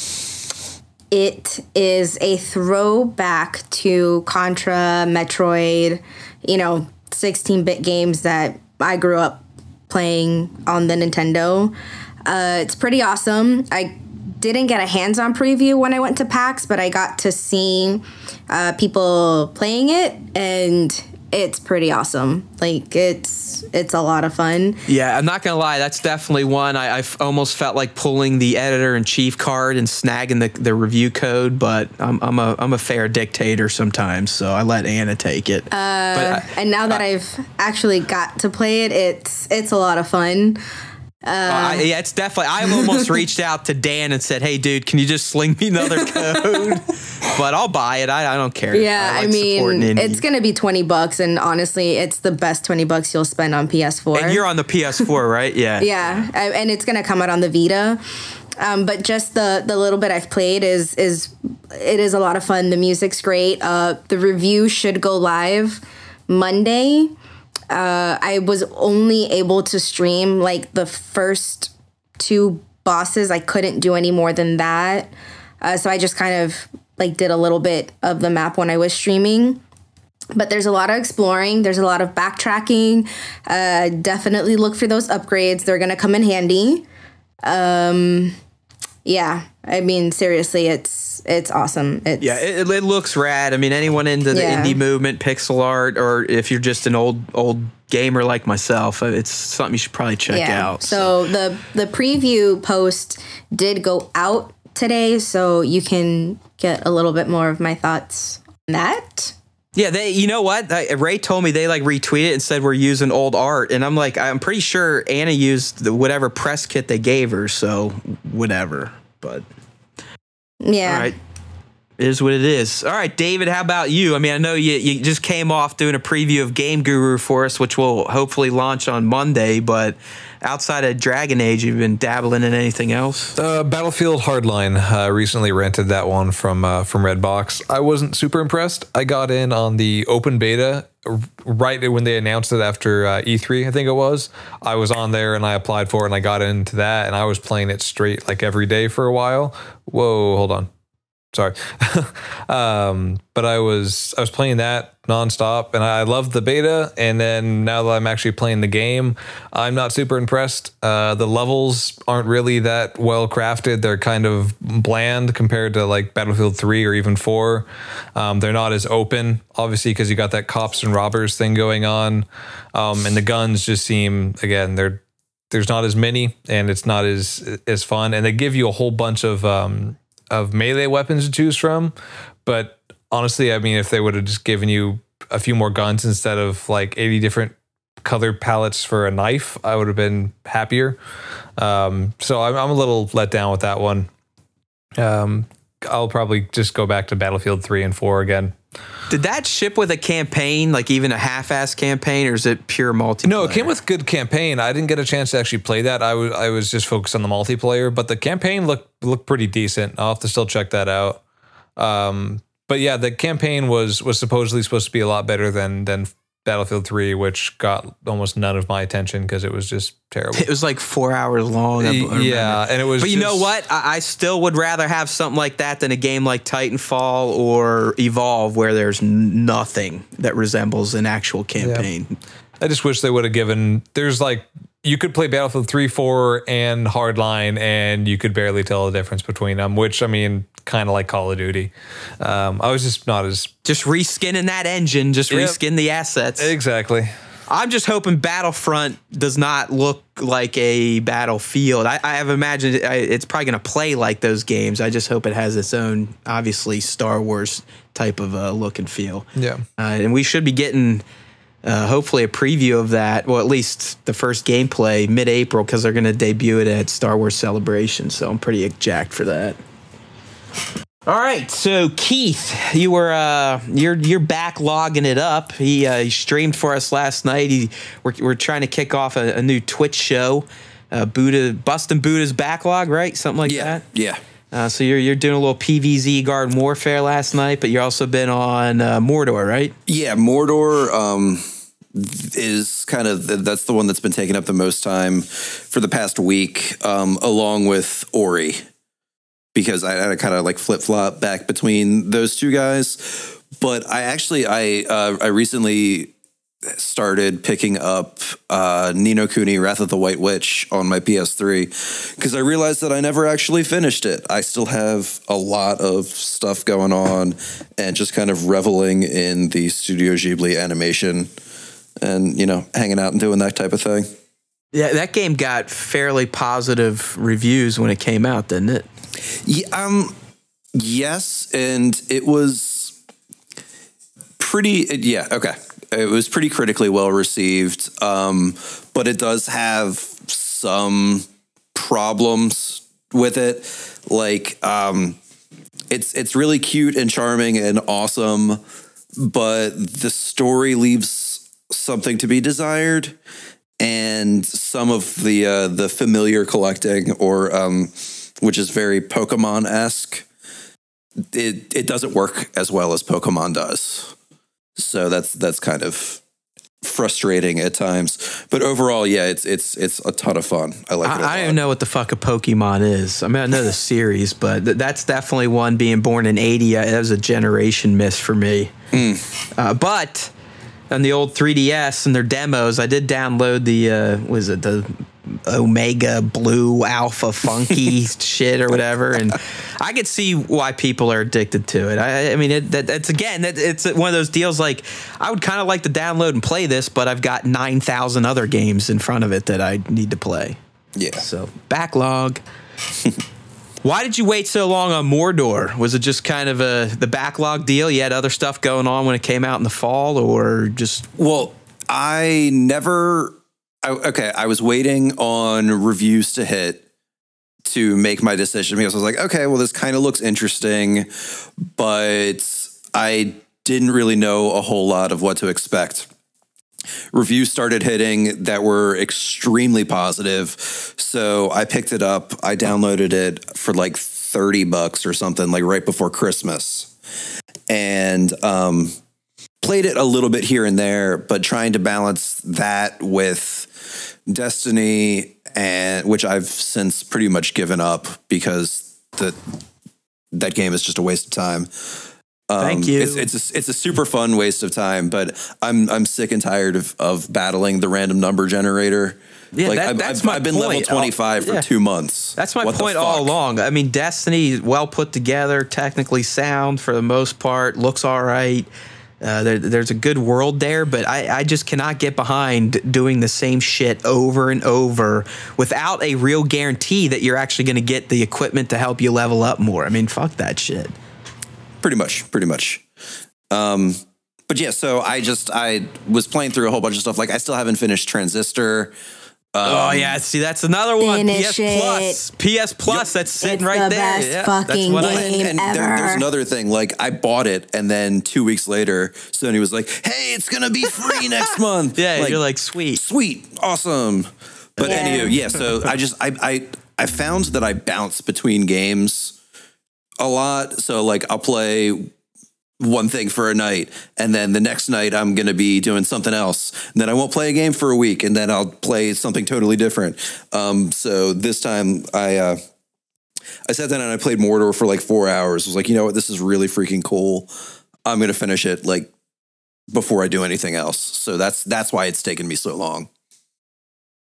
[SPEAKER 3] it is a throwback to Contra, Metroid, 16-bit games that I grew up playing on the Nintendo. It's pretty awesome. I didn't get a hands-on preview when I went to PAX, but I got to see people playing it, and it's pretty awesome. Like, it's a lot of fun.
[SPEAKER 1] Yeah, I'm not gonna lie, that's definitely one. I almost felt like pulling the editor-in-chief card and snagging the review code, but I'm a fair dictator sometimes, so I let Anna take it.
[SPEAKER 3] And now that I've actually got to play it, it's a lot of fun.
[SPEAKER 1] Yeah, it's definitely. I've almost reached out to Dan and said, "Hey, dude, can you just sling me another code?" But I'll buy it. I don't care.
[SPEAKER 3] Yeah, I mean, it's gonna be $20, and honestly, it's the best $20 you'll spend on PS4.
[SPEAKER 1] And you're on the PS4, right? Yeah.
[SPEAKER 3] Yeah, and it's gonna come out on the Vita. But just the little bit I've played is a lot of fun. The music's great. The review should go live Monday. I was only able to stream like the first 2 bosses. I couldn't do any more than that. So I just kind of like did a little bit of the map when I was streaming. But there's a lot of exploring. There's a lot of backtracking. Definitely look for those upgrades. They're going to come in handy. Yeah, I mean, seriously, it's awesome. It's,
[SPEAKER 1] Yeah, it looks rad. I mean, anyone into the indie movement, pixel art, or if you're just an old gamer like myself, it's something you should probably check out.
[SPEAKER 3] So the preview post did go out today, so you can get a little bit more of my thoughts on that.
[SPEAKER 1] Yeah, you know what? Ray told me they like retweeted and said we're using old art, and I'm like, I'm pretty sure Anna used whatever press kit they gave her, so whatever. But
[SPEAKER 3] yeah,
[SPEAKER 1] all right, it is what it is. All right, David, how about you? I mean, I know you just came off doing a preview of Game Guru for us, which will hopefully launch on Monday, but outside of Dragon Age, you've been dabbling in anything else?
[SPEAKER 4] Battlefield Hardline. Recently rented that one from Redbox. I wasn't super impressed. I got in on the open beta right when they announced it after E3, I think it was. I was on there and I applied for it and I got into that and I was playing it straight like every day for a while. Whoa, hold on. Sorry. But I was playing that nonstop and I loved the beta. And then now that I'm actually playing the game, I'm not super impressed. The levels aren't really that well crafted. They're kind of bland compared to like Battlefield 3 or even 4. They're not as open, obviously, because you got that cops and robbers thing going on. And the guns just seem, again, there's not as many and it's not as fun. And they give you a whole bunch of melee weapons to choose from, but honestly, I mean, if they would have just given you a few more guns instead of like 80 different color palettes for a knife, I would have been happier. So I'm a little let down with that one. I'll probably just go back to Battlefield 3 and 4 again.
[SPEAKER 1] Did that ship with a campaign, like even a half-ass campaign, or is it pure multiplayer?
[SPEAKER 4] No, it came with good campaign. I didn't get a chance to actually play that. I was just focused on the multiplayer, but the campaign looked pretty decent. I'll have to still check that out. But yeah, the campaign was supposedly supposed to be a lot better than Battlefield 3, which got almost none of my attention because it was just terrible.
[SPEAKER 1] It was like 4 hours long.
[SPEAKER 4] Yeah, and it was.
[SPEAKER 1] But you know what? I still would rather have something like that than a game like Titanfall or Evolve, where there's nothing that resembles an actual campaign.
[SPEAKER 4] Yeah. I just wish they would have given. There's like you could play Battlefield 3, 4, and Hardline, and you could barely tell the difference between them. Which I mean, kind of like Call of Duty. I was just not as
[SPEAKER 1] just reskinning that engine, just reskin the assets.
[SPEAKER 4] Exactly.
[SPEAKER 1] I'm just hoping Battlefront does not look like a Battlefield. I have imagined it's probably going to play like those games. I just hope it has its own, obviously, Star Wars type of look and feel.
[SPEAKER 4] Yeah.
[SPEAKER 1] And we should be getting, hopefully, a preview of that. Well, at least the first gameplay mid-April, because they're going to debut it at Star Wars Celebration. So I'm pretty jacked for that. All right, so Keith, you're backlogging it up. He streamed for us last night. We're trying to kick off a new Twitch show, Bustin' Buddha's Backlog, right? Something like that.
[SPEAKER 2] Yeah.
[SPEAKER 1] So you're doing a little PvZ Garden Warfare last night, but you've also been on Mordor, right?
[SPEAKER 2] Yeah, Mordor is kind of that's the one that's been taking up the most time for the past week, along with Ori. Because I had to kind of like flip-flop back between those two guys. But I recently started picking up Ni no Kuni Wrath of the White Witch on my PS3 because I realized that I never actually finished it. I still have a lot of stuff going on and just kind of reveling in the Studio Ghibli animation and, you know, hanging out and doing that type of thing.
[SPEAKER 1] Yeah, that game got fairly positive reviews when it came out, didn't it?
[SPEAKER 2] Yeah, yes, and it was pretty. Yeah, okay, it was pretty critically well received, but it does have some problems with it. Like, it's really cute and charming and awesome, but the story leaves something to be desired, and some of the familiar collecting or which is very Pokemon-esque. It doesn't work as well as Pokemon does. So that's kind of frustrating at times. But overall, yeah, it's a ton of fun. I like it a lot.
[SPEAKER 1] I don't even know what the fuck a Pokemon is. I mean, I know the series, but that's definitely one being born in 80. That was a generation miss for me. But on the old 3DS and their demos, I did download the Omega Blue Alpha Funky shit or whatever, and I could see why people are addicted to it. I mean, it's one of those deals. Like, I would kind of like to download and play this, but I've got 9,000 other games in front of it that I need to play.
[SPEAKER 2] Yeah.
[SPEAKER 1] So backlog. Why did you wait so long on Mordor? Was it just kind of the backlog deal? You had other stuff going on when it came out in the fall, or just?
[SPEAKER 2] Well, I was waiting on reviews to hit to make my decision, because I was like, okay, well, this kind of looks interesting, but I didn't really know a whole lot of what to expect. Reviews started hitting that were extremely positive, so I picked it up. I downloaded it for like $30 or something, like right before Christmas, and played it a little bit here and there, but trying to balance that with Destiny, and which I've since pretty much given up because that game is just a waste of time.
[SPEAKER 1] Thank you.
[SPEAKER 2] It's a super fun waste of time, but I'm sick and tired of battling the random number generator.
[SPEAKER 1] Yeah,
[SPEAKER 2] like
[SPEAKER 1] I've
[SPEAKER 2] been level 25 for 2 months.
[SPEAKER 1] That's my point all along. I mean, Destiny is well put together, technically sound for the most part, looks all right. There's a good world there, but I just cannot get behind doing the same shit over and over without a real guarantee that you're actually going to get the equipment to help you level up more. I mean, fuck that shit.
[SPEAKER 2] Pretty much. But yeah, so I was playing through a whole bunch of stuff. Like, I still haven't finished Transistor.
[SPEAKER 1] Oh yeah, see, that's another one.
[SPEAKER 3] PS
[SPEAKER 1] Plus, PS Plus, that's sitting right
[SPEAKER 3] the
[SPEAKER 1] there.
[SPEAKER 3] Best fucking game ever.
[SPEAKER 2] There's another thing. Like, I bought it, and then 2 weeks later, Sony was like, "Hey, it's gonna be free next month."
[SPEAKER 1] Yeah, you're like, sweet,
[SPEAKER 2] awesome. But anyway, yeah. So I found that I bounce between games a lot. So like, I'll play one thing for a night, and then the next night I'm going to be doing something else. And then I won't play a game for a week, and then I'll play something totally different. So this time I sat down and I played Mordor for like 4 hours. I was like, you know what? This is really freaking cool. I'm going to finish it like before I do anything else. So that's why it's taken me so long.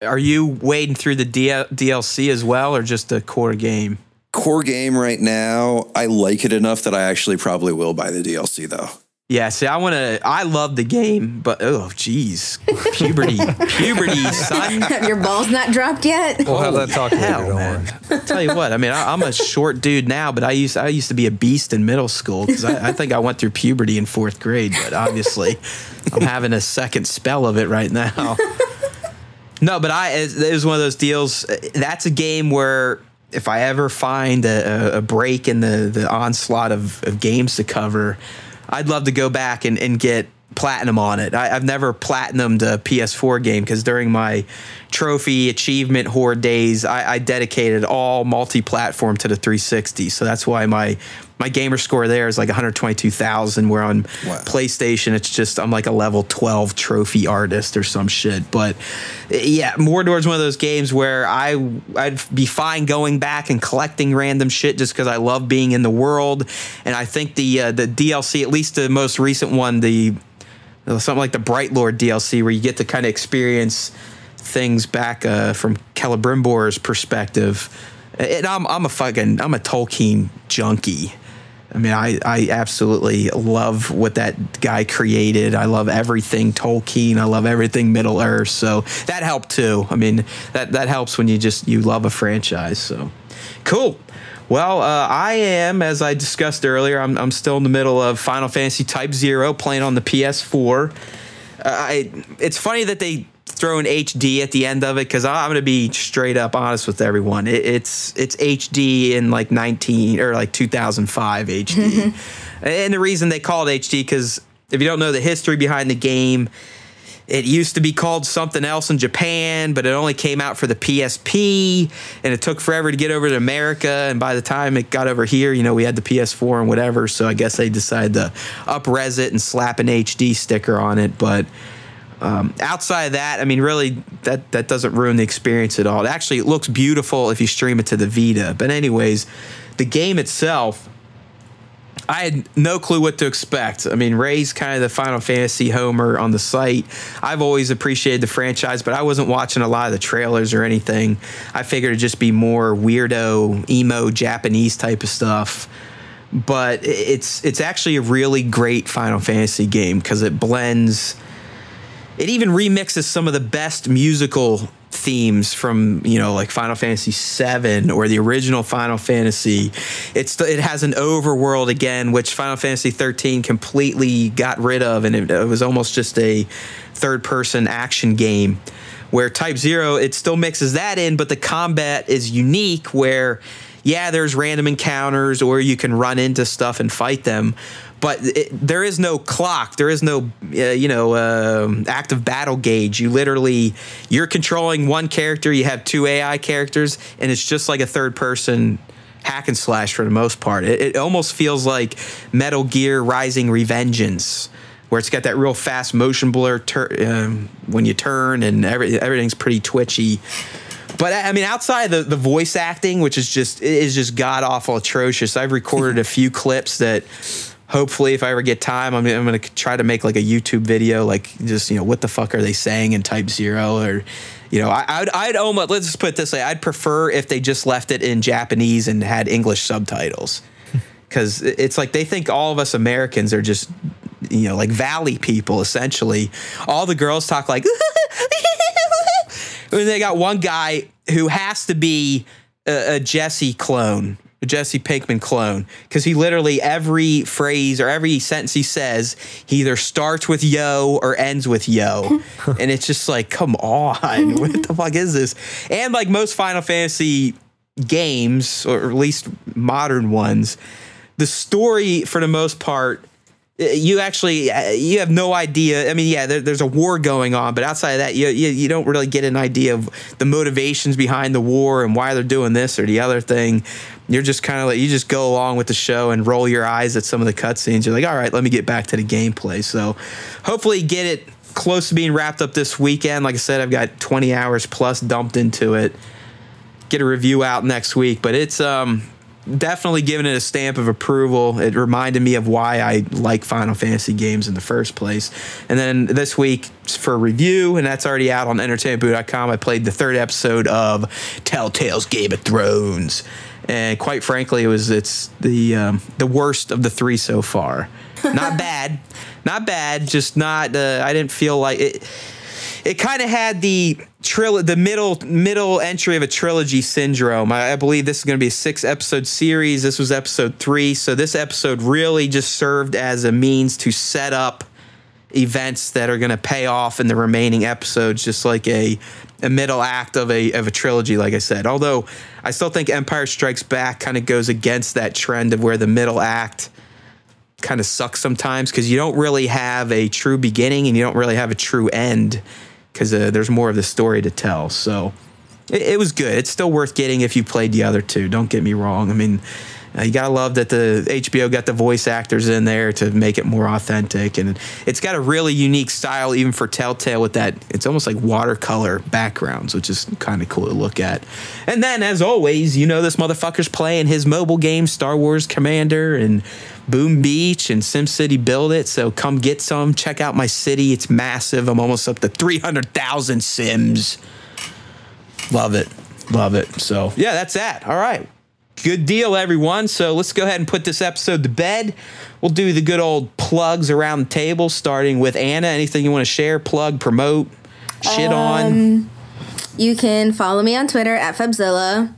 [SPEAKER 1] Are you wading through the DLC as well, or just the core game?
[SPEAKER 2] Core game right now. I like it enough that I actually probably will buy the DLC though.
[SPEAKER 1] Yeah, see, I love the game, but oh geez, puberty, son.
[SPEAKER 3] Have your balls not dropped yet?
[SPEAKER 4] We'll have that talk later.
[SPEAKER 1] Hell, man. I'll tell you what, I mean, I'm a short dude now, but I used to be a beast in middle school, because I think I went through puberty in 4th grade, but obviously I'm having a second spell of it right now. No, but it was one of those deals. That's a game where if I ever find a break in the onslaught of games to cover, I'd love to go back and get platinum on it. I've never platinumed a PS4 game, because during my trophy achievement horde days, I dedicated all multi-platform to the 360. So that's why my gamer score there is like 122,000, where on PlayStation it's just, I'm like a level 12 trophy artist or some shit. But yeah, Mordor is one of those games where I'd be fine going back and collecting random shit just because I love being in the world. And I think the DLC, at least the most recent one, something like the Bright Lord DLC, where you get to kind of experience things back from Celebrimbor's perspective. And I'm a Tolkien junkie. I mean, I absolutely love what that guy created. I love everything Tolkien. I love everything Middle Earth. So that helped too. I mean, that helps when you love a franchise. So cool. Well, I am, as I discussed earlier, I'm still in the middle of Final Fantasy Type 0, playing on the PS4. It's funny that they throw in HD at the end of it, because I'm going to be straight up honest with everyone. It's HD in like 2005 HD. And the reason they call it HD, because if you don't know the history behind the game, it used to be called something else in Japan, but it only came out for the PSP, and it took forever to get over to America. And by the time it got over here, we had the PS4 and whatever. So I guess they decided to up-res it and slap an HD sticker on it. But outside of that, I mean, really, that doesn't ruin the experience at all. Actually, it looks beautiful if you stream it to the Vita. But anyways, the game itself, I had no clue what to expect. I mean, Ray's kind of the Final Fantasy homer on the site. I've always appreciated the franchise, but I wasn't watching a lot of the trailers or anything. I figured it'd just be more weirdo, emo, Japanese type of stuff. But it's actually a really great Final Fantasy game because it blends. It even remixes some of the best musical themes from, you know, like Final Fantasy VII or the original Final Fantasy. It has an overworld again, which Final Fantasy 13 completely got rid of, and it was almost just a third-person action game. Where Type 0, it still mixes that in, but the combat is unique where, yeah, there's random encounters or you can run into stuff and fight them. But there is no clock. There is no, active battle gauge. You're controlling one character. You have two AI characters, and it's just like a third-person hack and slash for the most part. It almost feels like Metal Gear Rising Revengeance, where it's got that real fast motion blur when you turn, and everything's pretty twitchy. But I mean, outside the voice acting, which is just god awful atrocious. I've recorded a few clips that. Hopefully, if I ever get time, I'm going to try to make like a YouTube video, like just, what the fuck are they saying in Type 0? Or, I'd almost, let's just put it this way. I'd prefer if they just left it in Japanese and had English subtitles. Because it's like they think all of us Americans are just, like Valley people, essentially. All the girls talk like, and they got one guy who has to be a Jesse clone. Jesse Pinkman clone, because he literally every phrase or every sentence he says, he either starts with yo or ends with yo. And it's just like, come on, what the fuck is this? And like most Final Fantasy games, or at least modern ones, the story for the most part, you have no idea. I mean, yeah, there's a war going on, but outside of that, you don't really get an idea of the motivations behind the war and why they're doing this or the other thing. You're just kind of like, you just go along with the show and roll your eyes at some of the cutscenes. You're like, all right, let me get back to the gameplay. So hopefully get it close to being wrapped up this weekend. Like I said, I've got 20 hours plus dumped into it. Get a review out next week, but it's definitely giving it a stamp of approval. It reminded me of why I like Final Fantasy games in the first place. And then this week for review, and that's already out on entertainmentboo.com, I played the 3rd episode of Telltale's Game of Thrones. And quite frankly, it's the worst of the 3 so far. Not bad, just not. I didn't feel like it. It kind of had the middle entry of a trilogy syndrome. I believe this is going to be a 6-episode series. This was episode 3, so this episode really just served as a means to set up events that are going to pay off in the remaining episodes, just like a middle act of a trilogy, like I said. Although I still think Empire Strikes Back kind of goes against that trend of where the middle act kind of sucks sometimes, because you don't really have a true beginning and you don't really have a true end, because there's more of the story to tell. So it was good. It's still worth getting if you played the other 2. Don't get me wrong. I mean, you gotta love that the HBO got the voice actors in there to make it more authentic, and it's got a really unique style even for Telltale with that. It's almost like watercolor backgrounds, which is kind of cool to look at. And then, as always, this motherfucker's playing his mobile game, Star Wars Commander and Boom Beach and SimCity Build It. So come get some. Check out my city. It's massive. I'm almost up to 300,000 Sims. Love it. So yeah, that's that. All right. Good deal, everyone. So let's go ahead and put this episode to bed. We'll do the good old plugs around the table, starting with Anna. Anything you want to share, plug, promote, shit on?
[SPEAKER 3] You can follow me on Twitter at Febzilla.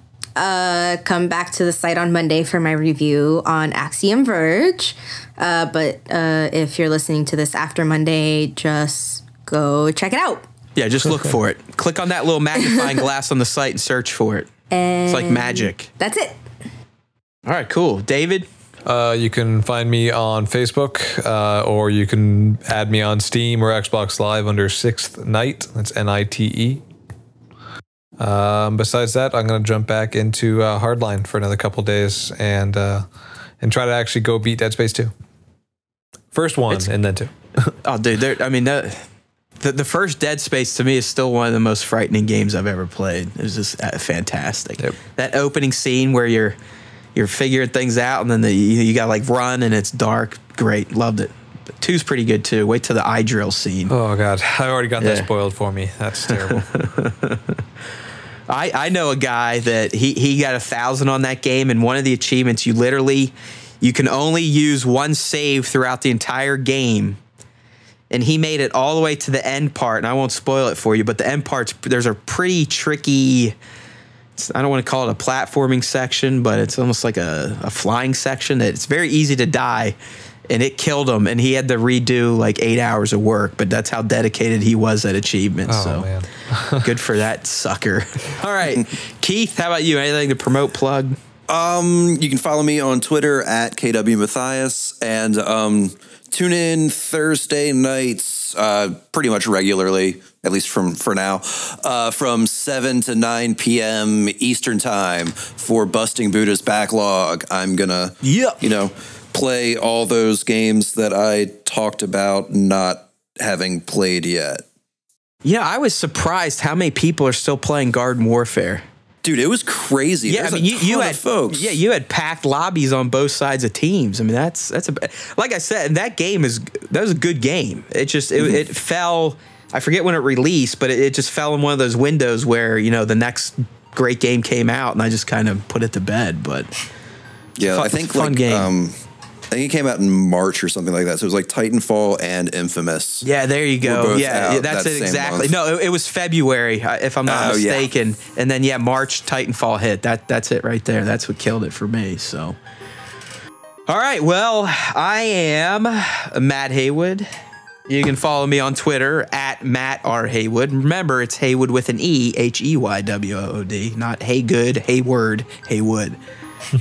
[SPEAKER 3] Come back to the site on Monday for my review on Axiom Verge. But if you're listening to this after Monday, just go check it out.
[SPEAKER 1] Yeah, just look for it. Click on that little magnifying glass on the site and search for it. It's like magic.
[SPEAKER 3] That's it.
[SPEAKER 1] All right, cool. David?
[SPEAKER 4] You can find me on Facebook, or you can add me on Steam or Xbox Live under 6th Night. That's NITE. Besides that, I'm going to jump back into Hardline for another couple days and try to actually go beat Dead Space 2. First one, and then 2.
[SPEAKER 1] Oh, dude, the first Dead Space to me is still one of the most frightening games I've ever played. It was just fantastic. Yep. That opening scene where you're you're figuring things out, and then you got to like run and it's dark. Great, loved it. But 2's pretty good too. Wait till the eye drill scene.
[SPEAKER 4] Oh God, I already got that spoiled for me. That's terrible.
[SPEAKER 1] I know a guy that he got 1,000 on that game, and one of the achievements you can only use one save throughout the entire game. And he made it all the way to the end part, and I won't spoil it for you, but the end parts, there's a pretty tricky, I don't want to call it a platforming section, but it's almost like a flying section that it's very easy to die, and it killed him, and he had to redo like 8 hours of work, but that's how dedicated he was at achievement.
[SPEAKER 4] Oh,
[SPEAKER 1] so
[SPEAKER 4] man.
[SPEAKER 1] Good for that sucker. All right, Keith, how about you? Anything to promote, plug?
[SPEAKER 2] You can follow me on Twitter at KW Matthias, and tune in Thursday nights pretty much regularly, at least for now, from 7 to 9 p.m. Eastern time for Busting Buddha's Backlog. I'm gonna, play all those games that I talked about not having played yet.
[SPEAKER 1] Yeah, I was surprised how many people are still playing Garden Warfare.
[SPEAKER 2] Dude, it was crazy.
[SPEAKER 1] Yeah,
[SPEAKER 2] There's
[SPEAKER 1] I mean, you had
[SPEAKER 2] folks.
[SPEAKER 1] Yeah, you had packed lobbies on both sides of teams. I mean, that's like I said, that was a good game. It just it fell. I forget when it released, but it just fell in one of those windows where the next great game came out, and I just kind of put it to bed. But
[SPEAKER 2] yeah, I think fun game. I think it came out in March or something like that. So it was like Titanfall and Infamous.
[SPEAKER 1] Yeah, there you go. Yeah, that's it exactly. No, it was February, if I'm not mistaken. Yeah. And then March Titanfall hit. That's it right there. That's what killed it for me. So, all right. Well, I am Matt Haywood. You can follow me on Twitter at Matt R. Haywood. Remember, it's Haywood with an E, Heywood, not Haygood, Hayward, Haywood.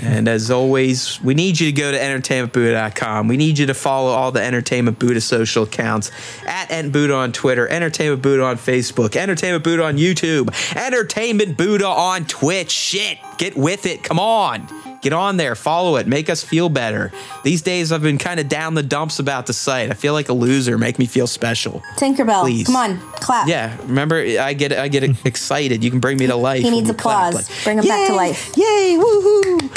[SPEAKER 1] And as always, we need you to go to entertainmentbuddha.com. We need you to follow all the Entertainment Buddha social accounts at EntBuddha on Twitter, Entertainment Buddha on Facebook, Entertainment Buddha on YouTube, Entertainment Buddha on Twitch. Shit, get with it. Come on. Get on there. Follow it. Make us feel better. These days, I've been kind of down the dumps about the site. I feel like a loser. Make me feel special.
[SPEAKER 3] Tinkerbell,
[SPEAKER 1] please.
[SPEAKER 3] Come on, clap.
[SPEAKER 1] Yeah, remember, I get excited. You can bring me to life.
[SPEAKER 3] He needs applause. Bring him back to life.
[SPEAKER 1] Yay, woohoo.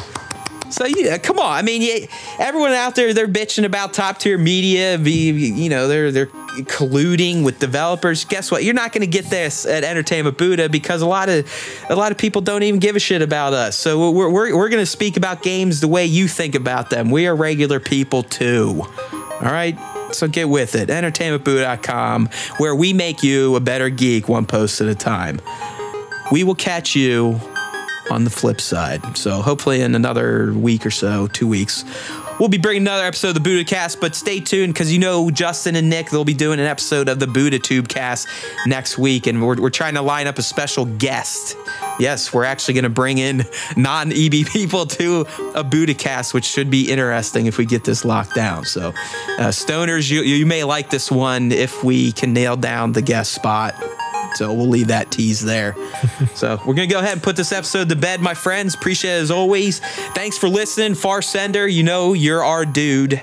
[SPEAKER 1] So, come on. I mean, everyone out there, they're bitching about top tier media. They're colluding with developers. Guess what? You're not going to get this at Entertainment Buddha because a lot of people don't even give a shit about us. So we're going to speak about games the way you think about them. We are regular people too. All right? So get with it. EntertainmentBuddha.com, where we make you a better geek one post at a time. We will catch you on the flip side. So hopefully in another week or so, 2 weeks, we'll be bringing another episode of the Buddha Cast, but stay tuned because Justin and Nick, they'll be doing an episode of the Buddha Tube Cast next week, and we're trying to line up a special guest. Yes, we're actually going to bring in non-EB people to a Buddha Cast, which should be interesting if we get this locked down. So stoners, you may like this one if we can nail down the guest spot. So we'll leave that tease there. So we're going to go ahead and put this episode to bed, my friends. Appreciate it as always. Thanks for listening. Far Sender, you're our dude.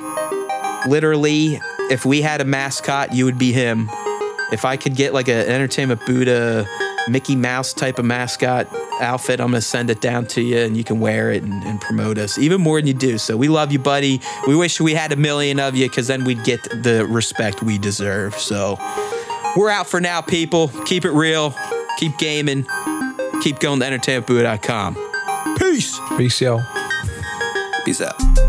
[SPEAKER 1] Literally, if we had a mascot, you would be him. If I could get like an Entertainment Buddha Mickey Mouse type of mascot outfit, I'm going to send it down to you and you can wear it and promote us even more than you do. So we love you, buddy. We wish we had 1 million of you because then we'd get the respect we deserve. So we're out for now, people. Keep it real. Keep gaming. Keep going to entertainmentbuddha.com. Peace.
[SPEAKER 4] Peace, yo.
[SPEAKER 2] Peace out.